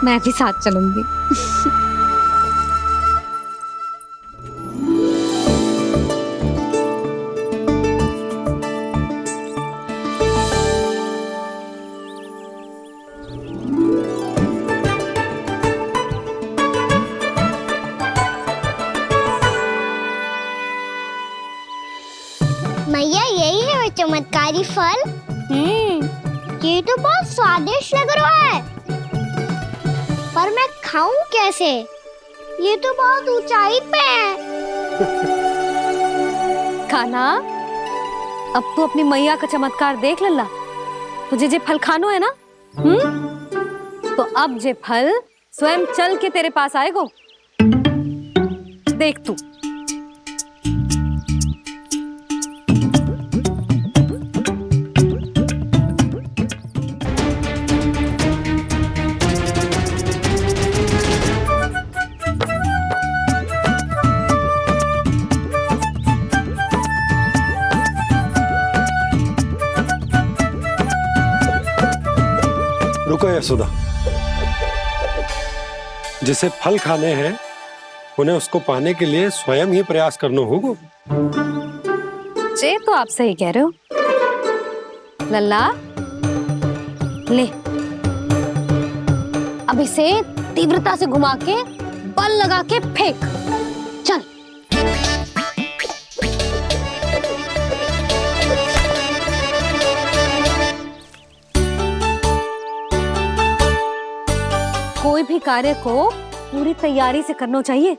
मैं भी साथ चलूंगी। मैया यही है वो चमत्कारी फल। ये तो बहुत स्वादिष्ट लग रहा है। खाऊं कैसे? ये तो बहुत ऊंचाई पे है। कान्हा, अब तू अपनी मैया का चमत्कार देख लल्ला। तुझे जे फल खानो है ना, तो अब जे फल स्वयं चल के तेरे पास आएगो। देख तू। रुको यशोदा, जिसे फल खाने हैं उन्हें उसको पाने के लिए स्वयं ही प्रयास करना होगा। जे तो आप सही कह रहे हो लल्ला। ले, अब इसे तीव्रता से घुमा के बल लगा के फेंक। चल। कोई भी कार्य को पूरी तैयारी से करना चाहिए,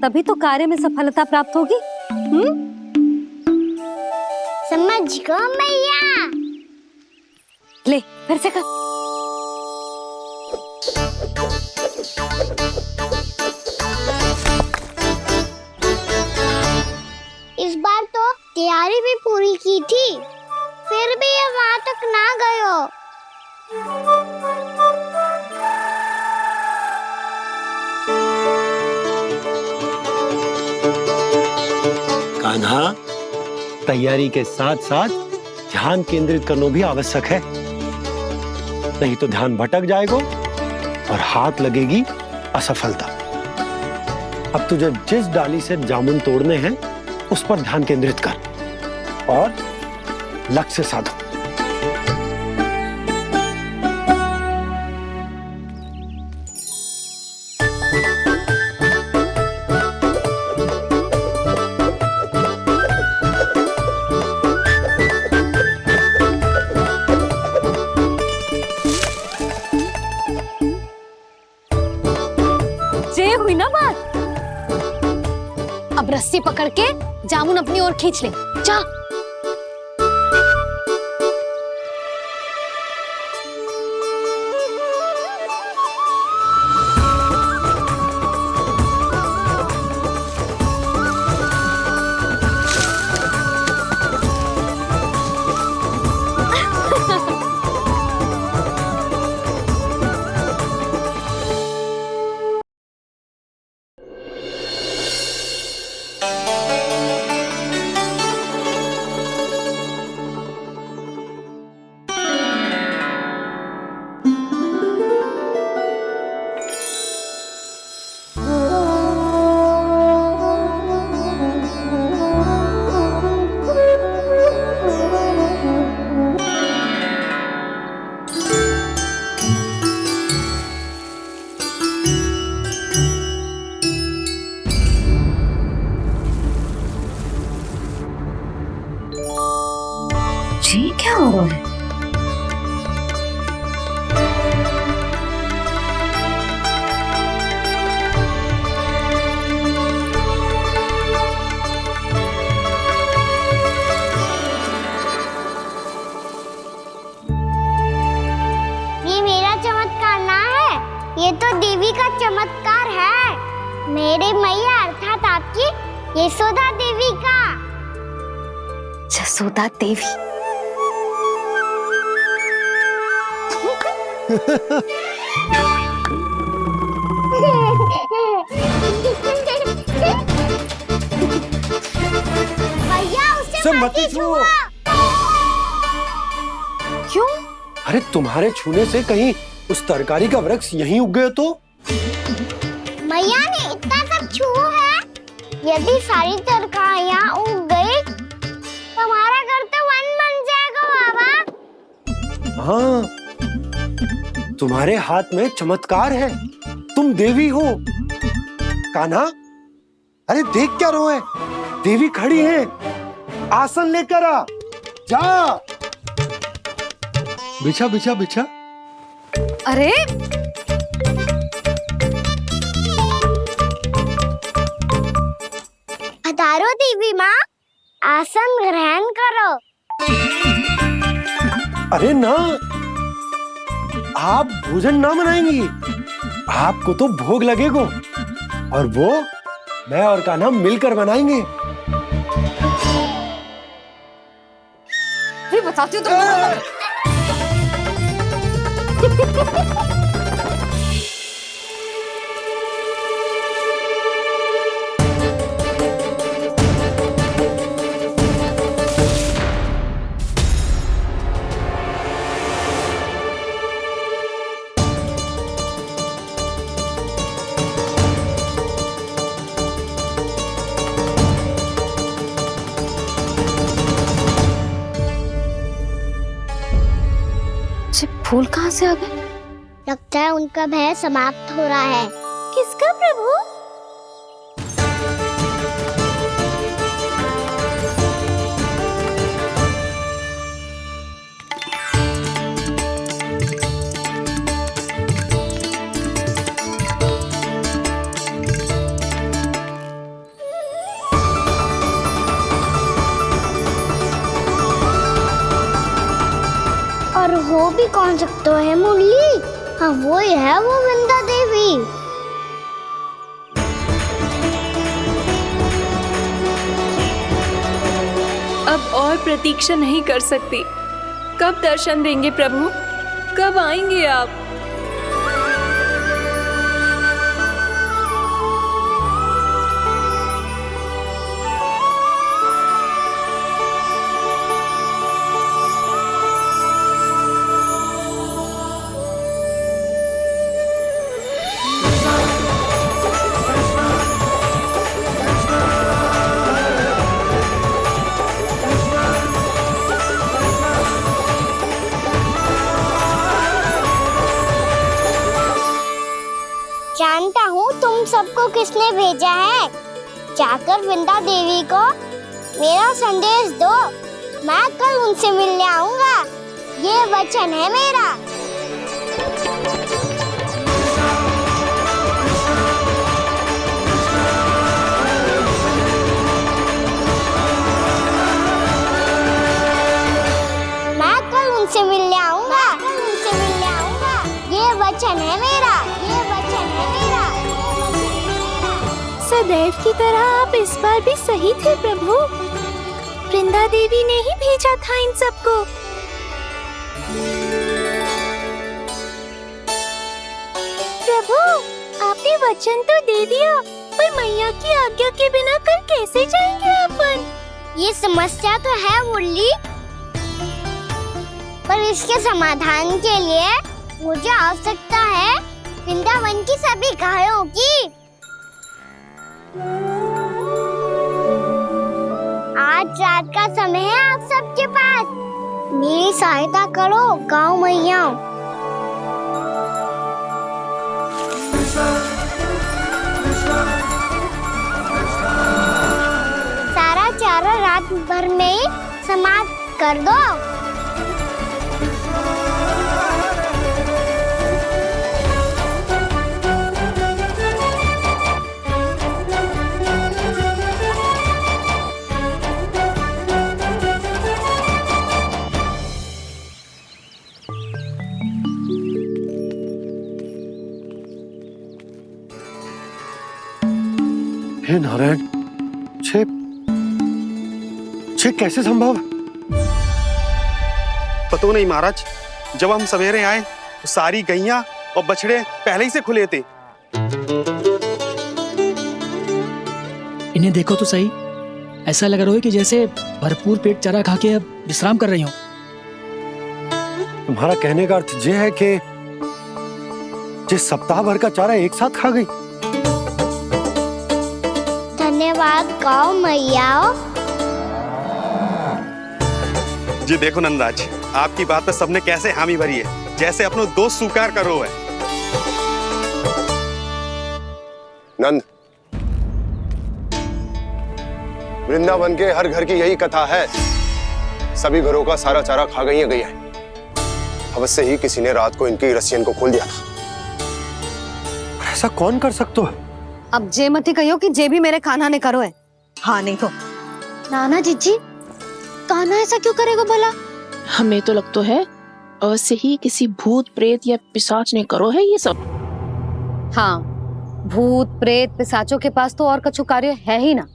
तभी तो कार्य में सफलता प्राप्त होगी। समझ गो मैया। ले, फिर से कर। इस बार तो तैयारी भी पूरी की थी, फिर भी ये वहां तक ना गयो। कान्हा, तैयारी के साथ साथ ध्यान केंद्रित करना भी आवश्यक है, नहीं तो ध्यान भटक जाएगा और हाथ लगेगी असफलता। अब तुझे जिस डाली से जामुन तोड़ने हैं उस पर ध्यान केंद्रित कर और लक्ष्य साधो। हुई ना बात। अब रस्सी पकड़ के जामुन अपनी ओर खींच ले। जा। ये क्या हो रहा है? ये मेरा चमत्कार ना है, ये तो देवी का चमत्कार है। मेरे मैया अर्थात आपकी यशोदा देवी का। यशोदा देवी। भैया उसे मत छुओ। क्यों? अरे तुम्हारे छूने से कहीं उस तरकारी का वृक्ष यहीं उग गए तो? मैया ने इतना सब छुआ है, यदि सारी तरकारियां उग गई तो हमारा घर तो वन बन जाएगा बाबा। हाँ, तुम्हारे हाथ में चमत्कार है, तुम देवी हो। कान्हा, अरे देख क्या रो है, देवी खड़ी है, आसन लेकर आ, जा। बिछा बिछा बिछा। अरे अरे ना, आप भोजन ना मनाएंगी, आपको तो भोग लगेगा और वो मैं और कान्हा मिलकर बनाएंगे। भी बताती हूँ तुमको। फूल कहाँ से आ गए? लगता है उनका भय समाप्त हो रहा है। किसका प्रभु? और वो भी कौन सकता है मुरली? हाँ वो ही है, वो वृंदा देवी। अब और प्रतीक्षा नहीं कर सकती। कब दर्शन देंगे प्रभु? कब आएंगे आप? जानता हूँ तुम सबको किसने भेजा है। जाकर वृंदा देवी को मेरा संदेश दो, मैं कल उनसे मिलने आऊंगा। ये वचन है मेरा। मैं कल उनसे मिलने आऊंगा। ये वचन है मेरा। सदैव की तरह आप इस बार भी सही थे प्रभु। वृंदा देवी ने ही भेजा था इन सबको। प्रभु, आपने वचन तो दे दिया, पर मैया की आज्ञा के बिना कल कैसे जाएंगे अपन? ये समस्या तो है मुरली, पर इसके समाधान के लिए मुझे आवश्यकता है वृंदावन की सभी गायों की। आज रात का समय है आप सबके पास। मेरी सहायता करो गाँव मैया। सारा चारा रात भर में ही समाप्त कर दो। हे नारायण, छे कैसे संभव? पता नहीं महाराज, जब हम सवेरे आए तो सारी गैया और बछड़े पहले ही से खुले थे। इन्हें देखो तो सही, ऐसा लग रहा है कि जैसे भरपूर पेट चारा खा के अब विश्राम कर रही हो। तुम्हारा कहने का अर्थ ये है कि जिस सप्ताह भर का चारा एक साथ खा गई। धन्यवाद गाँव मैया। जी देखो नंदराज, आपकी बात पर सबने कैसे हामी भरी है, जैसे अपनो दोस्त स्वीकार करो है। नंद, वृंदावन के हर घर की यही कथा है। सभी घरों का सारा चारा खा गई है गैया। अवश्य ही किसी ने रात को इनकी रस्सियन को खोल दिया था। ऐसा कौन कर सकता है? अब जे मती कहियो कि जे भी मेरे कान्हा ने करो है। हाँ नहीं तो नाना जीजी, कान्हा ऐसा क्यों करेगा भला? हमें तो लगता है अवश्य ही किसी भूत प्रेत या पिशाच ने करो है ये सब। हाँ, भूत प्रेत पिशाचों के पास तो और कछु कार्य है ही ना।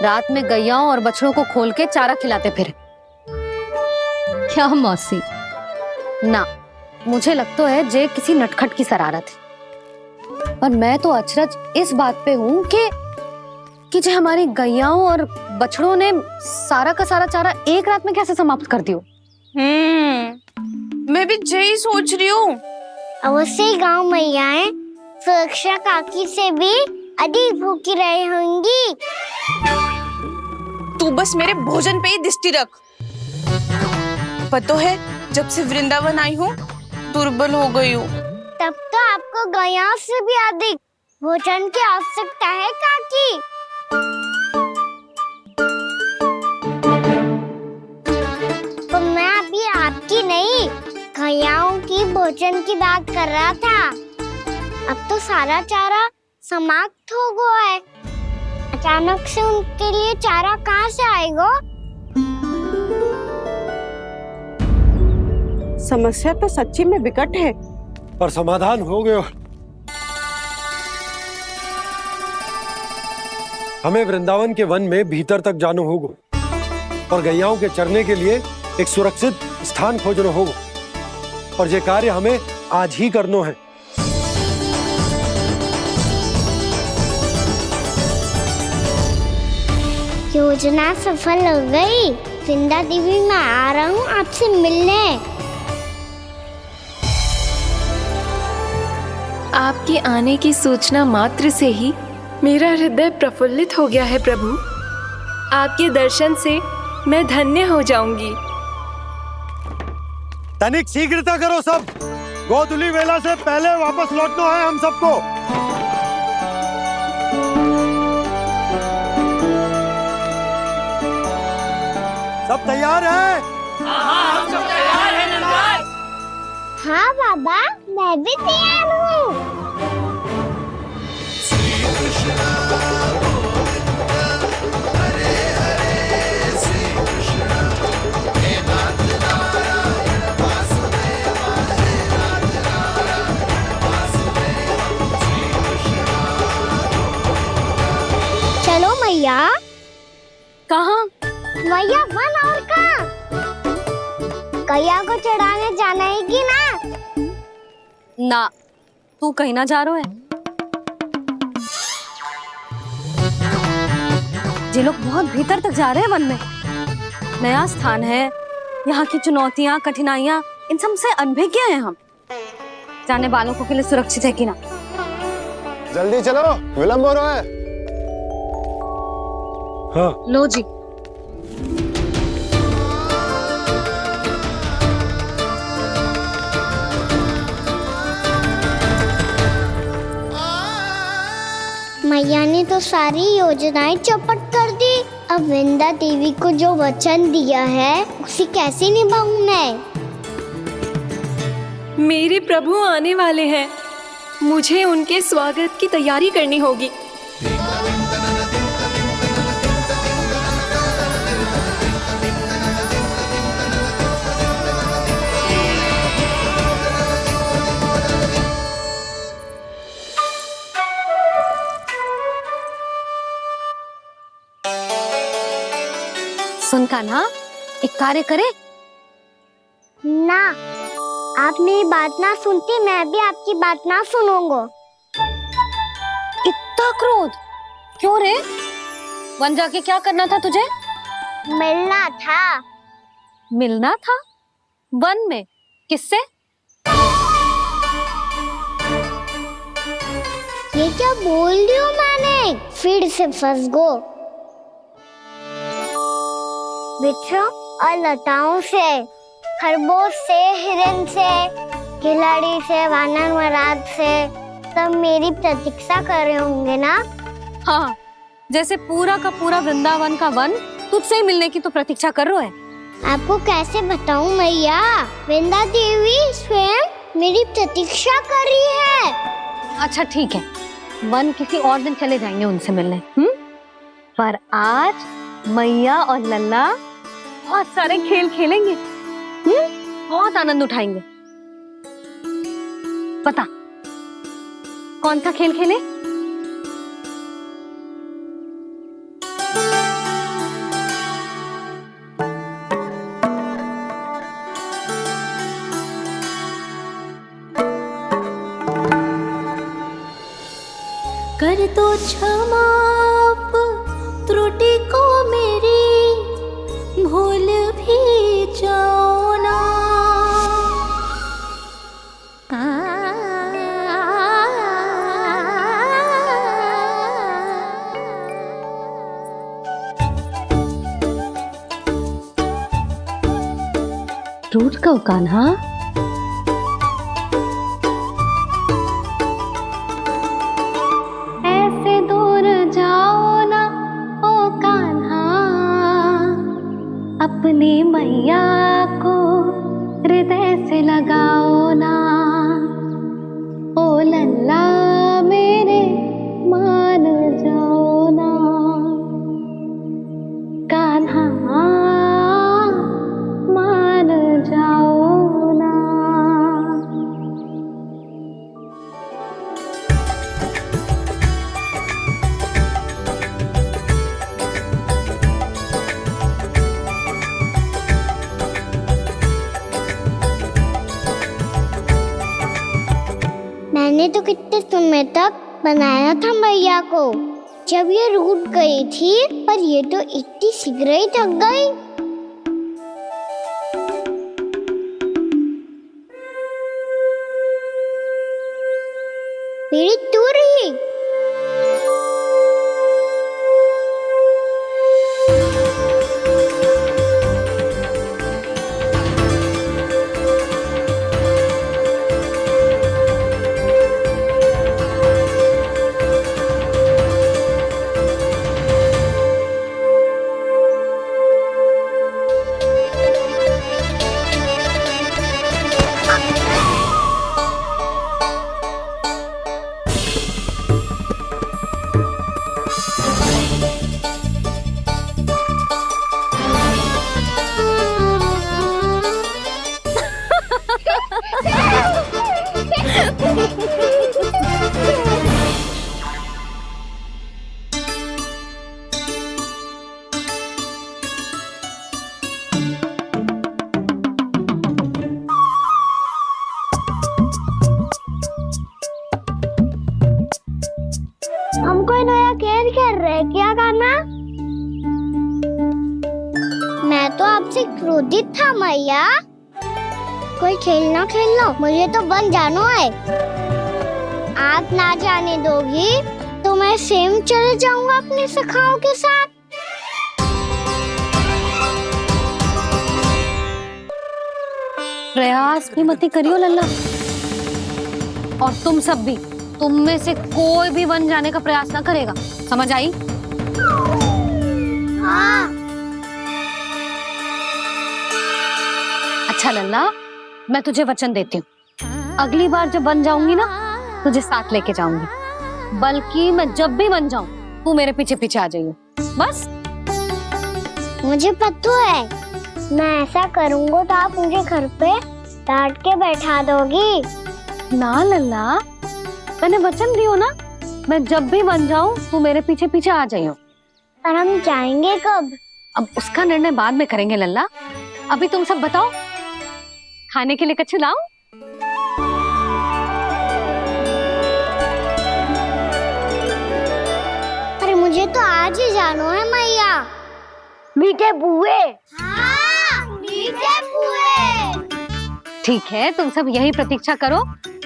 रात में गैयाओं और बछड़ों को खोल के चारा खिलाते फिर। क्या मौसी? ना, मुझे लगता है जे किसी नटखट की शरारत है। पर मैं तो अचरज इस बात पे हूँ कि जे हमारी गैयाओं और बछड़ों ने सारा का सारा चारा एक रात में कैसे समाप्त कर दियो। मैं भी यही सोच रही हूँ। अवश्य गांव मैयाएं सुरक्षा काकी से भी अधिक भूखी रही होंगी। तू बस मेरे भोजन पे ही दृष्टि रख। पता है जब से वृंदावन आई हूँ दुर्बल हो गई हूँ। तब तो आपको गैयाओं से भी अधिक भोजन की आवश्यकता है काकी। तो मैं अभी आपकी नहीं गैयाओं की भोजन की बात कर रहा था। अब तो सारा चारा समाप्त हो गया है। अचानक से उनके लिए चारा कहाँ से आएगा? समस्या तो सच्ची में विकट है, पर समाधान हो गयो। हमें वृंदावन के वन में भीतर तक जाना होगा और गैयाओं के चरने के लिए एक सुरक्षित स्थान खोजना होगा, और ये कार्य हमें आज ही करना है। योजना सफल हो गई। वृंदा देवी, मैं आ रहा हूँ आपसे मिलने। आपके आने की सूचना मात्र से ही मेरा हृदय प्रफुल्लित हो गया है प्रभु। आपके दर्शन से मैं धन्य हो जाऊंगी। तनिक शीघ्रता करो सब, गोधुली वेला से पहले वापस लौटना है हम सबको। सब तैयार है? हाँ, हम सब तैयार हैं नंदलाल। हाँ बाबा, मैं भी तैयार हूँ। चलो मैया। कहाँ? मैया वन और कहाँ? गैया को चढ़ाने जाना है कि ना? ना, तू कहीं ना जा रहा है। ये लोग बहुत भीतर तक जा रहे हैं वन में। नया स्थान है, यहाँ की चुनौतियाँ कठिनाइयाँ इन सब से अनभिज्ञ हैं हम। जाने वालों के लिए सुरक्षित है कि ना? जल्दी चलो, विलंब हो रहा है। हाँ। लो जी। मैया ने तो सारी योजनाएं चौपट कर दी। अब वृंदा देवी को जो वचन दिया है उसे कैसे निभाऊं मैं? मेरे प्रभु आने वाले हैं, मुझे उनके स्वागत की तैयारी करनी होगी। सुन कान्हा, एक कार्य करे ना। आप मेरी बात ना सुनती, मैं भी आपकी बात ना सुनूंगा। इतना क्रोध क्यों रे? वन जाके क्या करना था तुझे? मिलना था। मिलना था? वन में किससे? ये क्या बोल रही हूँ मैंने? फिर से फंस गो। वृक्षों और लताओं से, खरगोश से, हिरन से, खिलाड़ी से, वानर महाराज से, सब मेरी प्रतीक्षा कर रहे होंगे ना? हाँ, जैसे पूरा का पूरा वृंदावन का वन तुझसे ही मिलने की तो प्रतीक्षा कर रहा है। आपको कैसे बताऊं मैया? वृंदा देवी स्वयं मेरी प्रतीक्षा कर रही है। अच्छा ठीक है, वन किसी और दिन चले जाएंगे उनसे मिलने। पर आज मैया और लल्ला बहुत सारे खेल खेलेंगे। बहुत आनंद उठाएंगे। पता कौन सा खेल खेले? कर दो क्षमा त्रुटि को मेरी, भूल भी जाओ ना। रूठ का कान्हा, ऐसे दूर जाओ ना ओ कान्हा, अपनी मैया को हृदय से लगाओ ना। ओ लल्ला मेरे मान जाओ ना, कान्हा मान जाओ ना। मैंने तो कितने समय तक बनाया था मैया को, जब ये रूठ गई थी, पर ये तो इतनी शीघ्र ही थक गई। मेरी तू रही। हम कोई नया खेल खेल रहे क्या कान्हा? मैं तो आपसे क्रोधित था मैया। कोई खेलना खेल लो, मुझे तो बन जाना है। आप ना जाने दोगी तो मैं स्वयं चले जाऊंगा अपने सखाओं के साथ। प्रयास भी मत करियो लल्ला, और तुम सब भी, तुम में से कोई भी वन जाने का प्रयास ना करेगा, समझ आई? हाँ। अच्छा लल्ला, मैं तुझे वचन देती हूँ, अगली बार जब बन जाऊंगी ना, तुझे साथ लेके जाऊंगी। बल्कि मैं जब भी बन जाऊं, तू मेरे पीछे पीछे आ जाइए, बस। मुझे पता है, मैं ऐसा करूंगा तो आप मुझे घर पे डांट के बैठा दोगी। ना लल्ला, मैंने वचन दियो ना, मैं जब भी बन जाऊं तू मेरे पीछे पीछे आ जाइयो। पर हम जाएंगे कब? अब उसका निर्णय बाद में करेंगे लल्ला। अभी तुम सब बताओ, खाने के लिए कुछ लाऊं? अरे मुझे तो आज ही जाना है मैया। मीठे बुए। हाँ, मीठे बुए। ठीक है, तुम सब यही प्रतीक्षा करो,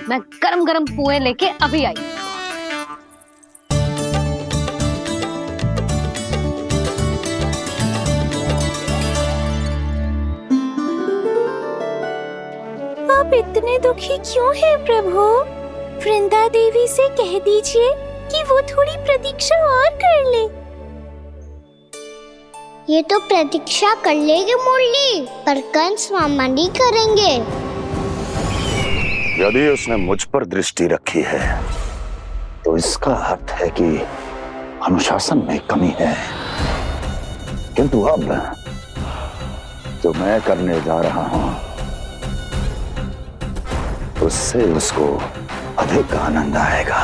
मैं गरम गरम पुए लेके अभी आई। आप इतने दुखी क्यों हैं प्रभु? वृंदा देवी से कह दीजिए कि वो थोड़ी प्रतीक्षा और कर ले। ये तो प्रतीक्षा कर लेगी मुरली, पर कंस मामा नहीं करेंगे। यदि उसने मुझ पर दृष्टि रखी है तो इसका अर्थ है कि अनुशासन में कमी है। किंतु अब जो मैं करने जा रहा हूं उससे उसको अधिक आनंद आएगा।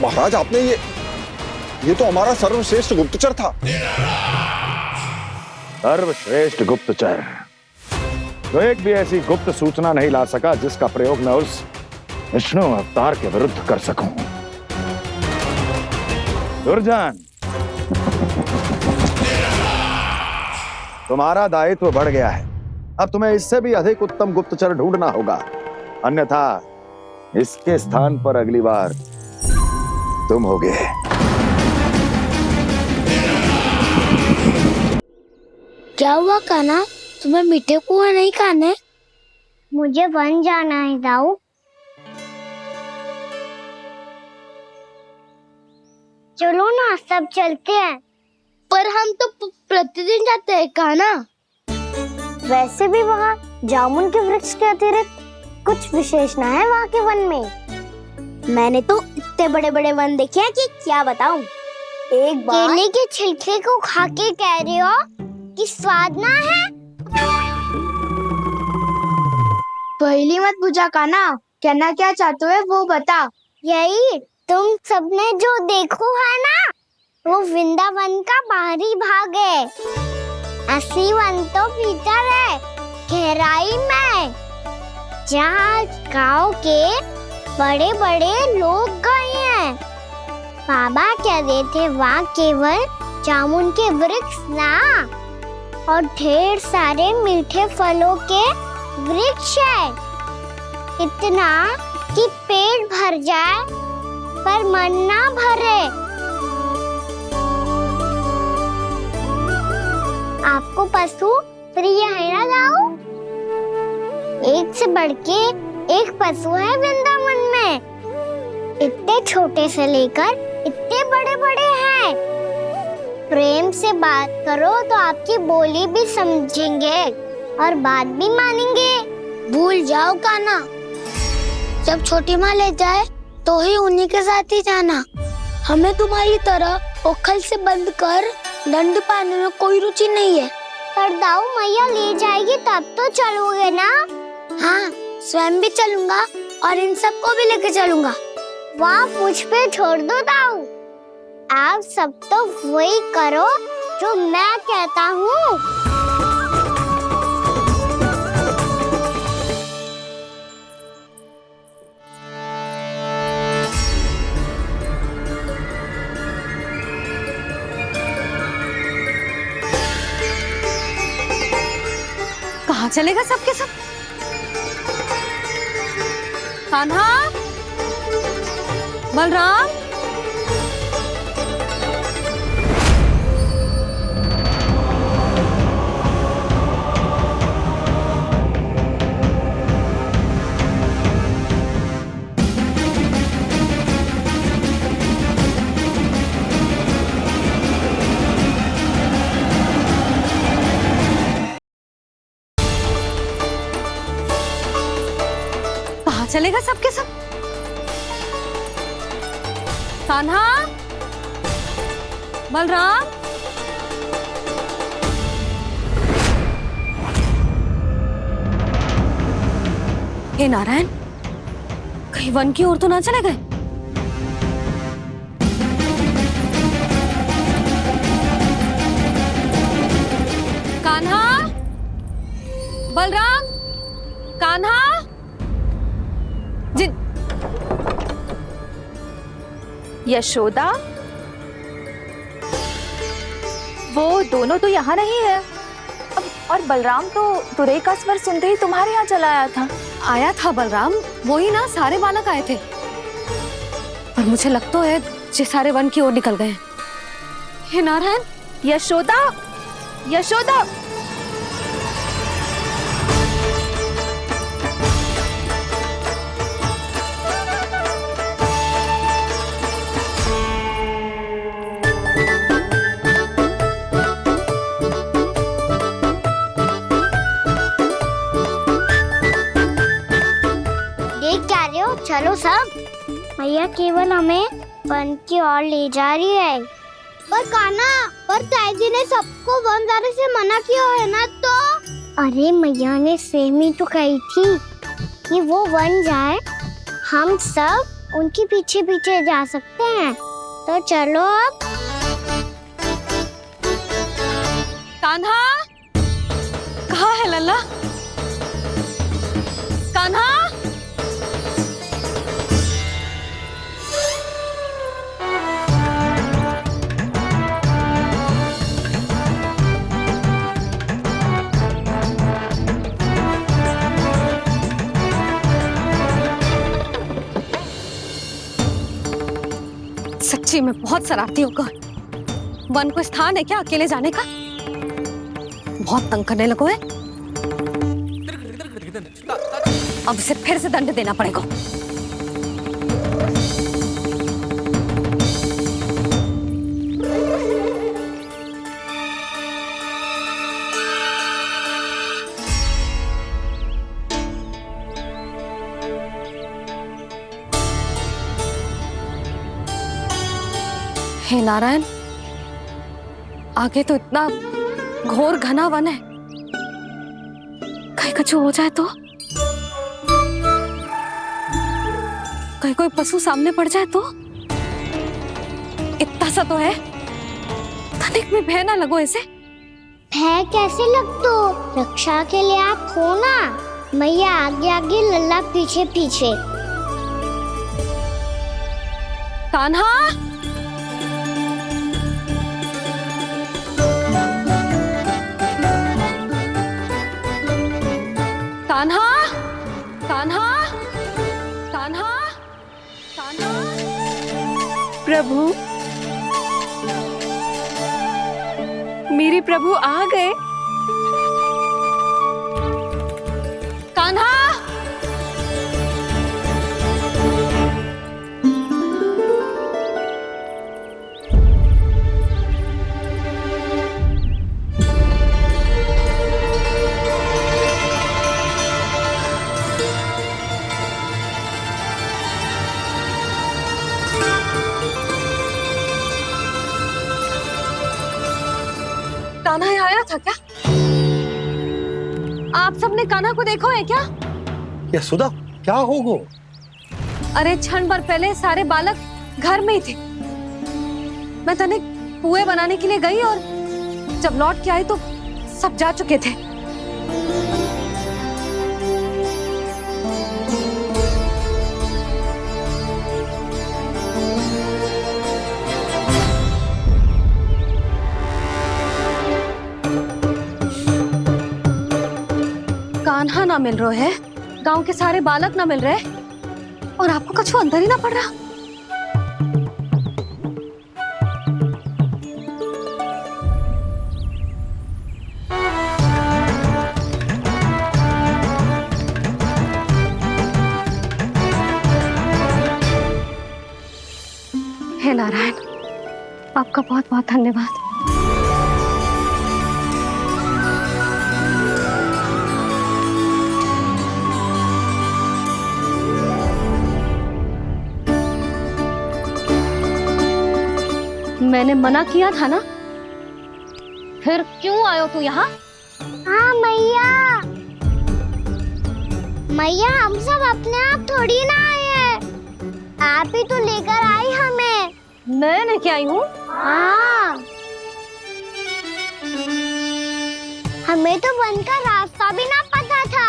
महाराज, आपने ये तो हमारा सर्वश्रेष्ठ गुप्तचर था। सर्वश्रेष्ठ गुप्तचर तो एक भी ऐसी गुप्त सूचना नहीं ला सका जिसका प्रयोग मैं उस विष्णु अवतार के विरुद्ध कर सकूं। दुर्जन, तुम्हारा दायित्व बढ़ गया है। अब तुम्हें इससे भी अधिक उत्तम गुप्तचर ढूंढना होगा, अन्यथा इसके स्थान पर अगली बार तुम होगे। क्या हुआ कान्हा, तुम्हें मीठे कुआं नहीं खाने? मुझे वन जाना है दाऊ। चलो ना, सब चलते हैं। पर हम तो प्रतिदिन जाते हैं कान्हा। वैसे भी वहाँ जामुन के वृक्ष के अतिरिक्त कुछ विशेष ना है वहाँ के वन में। मैंने तो इतने बड़े बड़े वन देखे हैं कि क्या बताऊं। एक बार केले के छिलके को खा के कह रहे हो कि स्वाद ना है? पहली मत पूछा कान्हा, कहना क्या चाहते हो वो बता। यही तुम सबने जो देखो है ना, वो वृंदावन का बाहरी भाग है। असली वन तो भीतर है, गहराई में, जहाँ गांव के बड़े बड़े लोग गए हैं। बाबा कह रहे थे वहाँ केवल जामुन के वृक्ष ना, और ढेर सारे मीठे फलों के वृक्ष है। इतना कि पेट भर जाए पर मन ना भरे। आपको पशु प्रिय है ना दाऊ? एक से बढ़ के एक पशु है वृंदावन में। इतने छोटे से लेकर इतने बड़े बड़े हैं। प्रेम से बात करो तो आपकी बोली भी समझेंगे और बात भी मानेंगे। भूल जाओ कान्हा, जब छोटी माँ ले जाए तो ही उन्हीं के साथ ही जाना। हमें तुम्हारी तरह ओखल से बंद कर दंड पाने में कोई रुचि नहीं है। पर दाऊ मैया ले जाएगी तब तो चलोगे ना? हाँ, स्वयं भी चलूंगा और इन सबको भी लेके चलूंगा। वाह, मुझ पे छोड़ दो दाऊ। आप सब तो वही करो जो मैं कहता हूँ। कहाँ चलेगा सबके सब? कान्हा, बलराम, कहाँ चलेगा सबके सब? कान्हा, बलराम, हे नारायण, कहीं वन की ओर तो ना चले गए? कान्हा, बलराम, कान्हा, यशोदा, वो दोनों तो यहाँ नहीं है। अब और बलराम तो तुरई का स्वर सुनते ही तुम्हारे यहाँ चला आया था। आया था बलराम, वो ही ना, सारे बालक आए थे। पर मुझे लगता है ये सारे वन की ओर निकल गए। हे नारायण, यशोदा, यशोदा, चलो सब। मैया केवल हमें वन की ओर ले जा रही है। पर कान्हा, पर ताईजी ने सबको वन जाने से मना किया है ना तो? अरे मैया ने सेम ही तो कही थी कि वो वन जाए, हम सब उनके पीछे पीछे जा सकते हैं। तो चलो अब। कान्हा, कहाँ है लल्ला? कान्हा, सच्ची में बहुत शरारती होगा। वन को स्थान है क्या अकेले जाने का? बहुत तंग करने लगो है। अब इसे फिर से दंड देना पड़ेगा। हे नारायण, आगे तो इतना घोर घना वन है, कहीं कुछ हो जाए तो? कहीं कोई पशु सामने पड़ जाए तो? इतना सा तो है, तनिक में भय ना लगो ऐसे। भय कैसे लग तो? रक्षा के लिए आप हो ना। मैया आगे आगे, लल्ला पीछे पीछे। कान्हा, कान्हा, कान्हा, कान्हा, कान्हा। प्रभु, मेरे प्रभु आ गए। कान्हा, कान्हा आया था क्या? आप सबने कान्हा को देखो है क्या? यशोदा, क्या होगा? अरे क्षण भर पहले सारे बालक घर में ही थे। मैं तनिक पुए बनाने के लिए गई और जब लौट के आई तो सब जा चुके थे। कान्हा ना मिल रहा है, गांव के सारे बालक ना मिल रहे, और आपको कछु अंदर ही ना पड़ रहा। हे नारायण, आपका बहुत बहुत धन्यवाद। मैंने मना किया था ना, फिर क्यों आयो तू यहाँ? हाँ मैया, मैया हम सब अपने आप थोड़ी ना आए हैं, आप ही तो लेकर आई हमें। मैं लेके आई हूँ? हाँ, हमें तो वन का रास्ता भी ना पता था,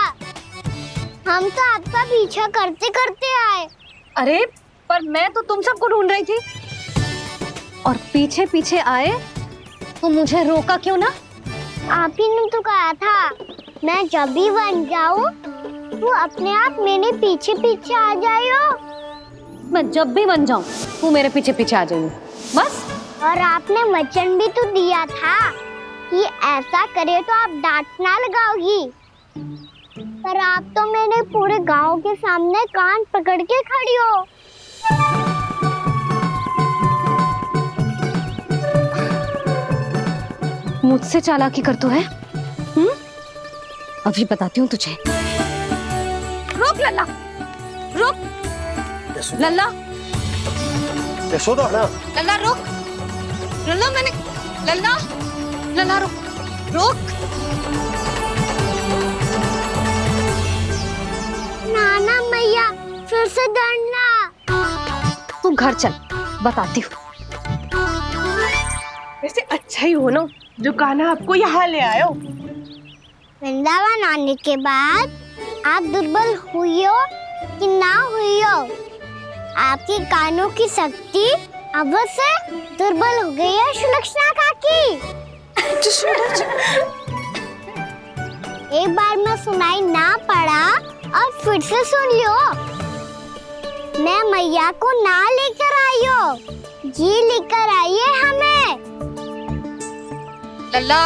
हम तो आपका पीछा करते करते आए। अरे पर मैं तो तुम सबको ढूंढ रही थी, और पीछे पीछे आए तो मुझे रोका क्यों ना? आप ही ने तो कहा था मैं जब भी बन जाऊं तू अपने आप मेरे पीछे पीछे आ जाइयो। मैं जब भी बन जाऊं तू मेरे पीछे पीछे आ जाइयो बस। और आपने वचन भी तो दिया था कि ऐसा करे तो आप डांट ना लगाओगी, पर आप तो मेरे पूरे गांव के सामने कान पकड़ के खड़ी हो। मुझसे चालाकी कर तो है? अभी बताती हूँ तुझे। रुक लल्ला, रुक। लल्ला यशोदा ना लल्ला रुक, लल्ला मैंने लल्ला लल्ला रुक रुक। नाना मैया फिर से डरना। तू घर चल, बताती हूँ। वैसे अच्छा ही हो ना जो कान्हा आपको यहाँ ले आयो। वृंदावन आने के बाद आप दुर्बल हुई हो कि ना हुई हो, आपके कानों की शक्ति अब से दुर्बल हो गई है सुलक्षणा काकी। एक बार में सुनाई ना पड़ा और फिर से सुन लियो। मैं मैया को ना लेकर आई हो, जी लेकर आई है हमें। लल्ला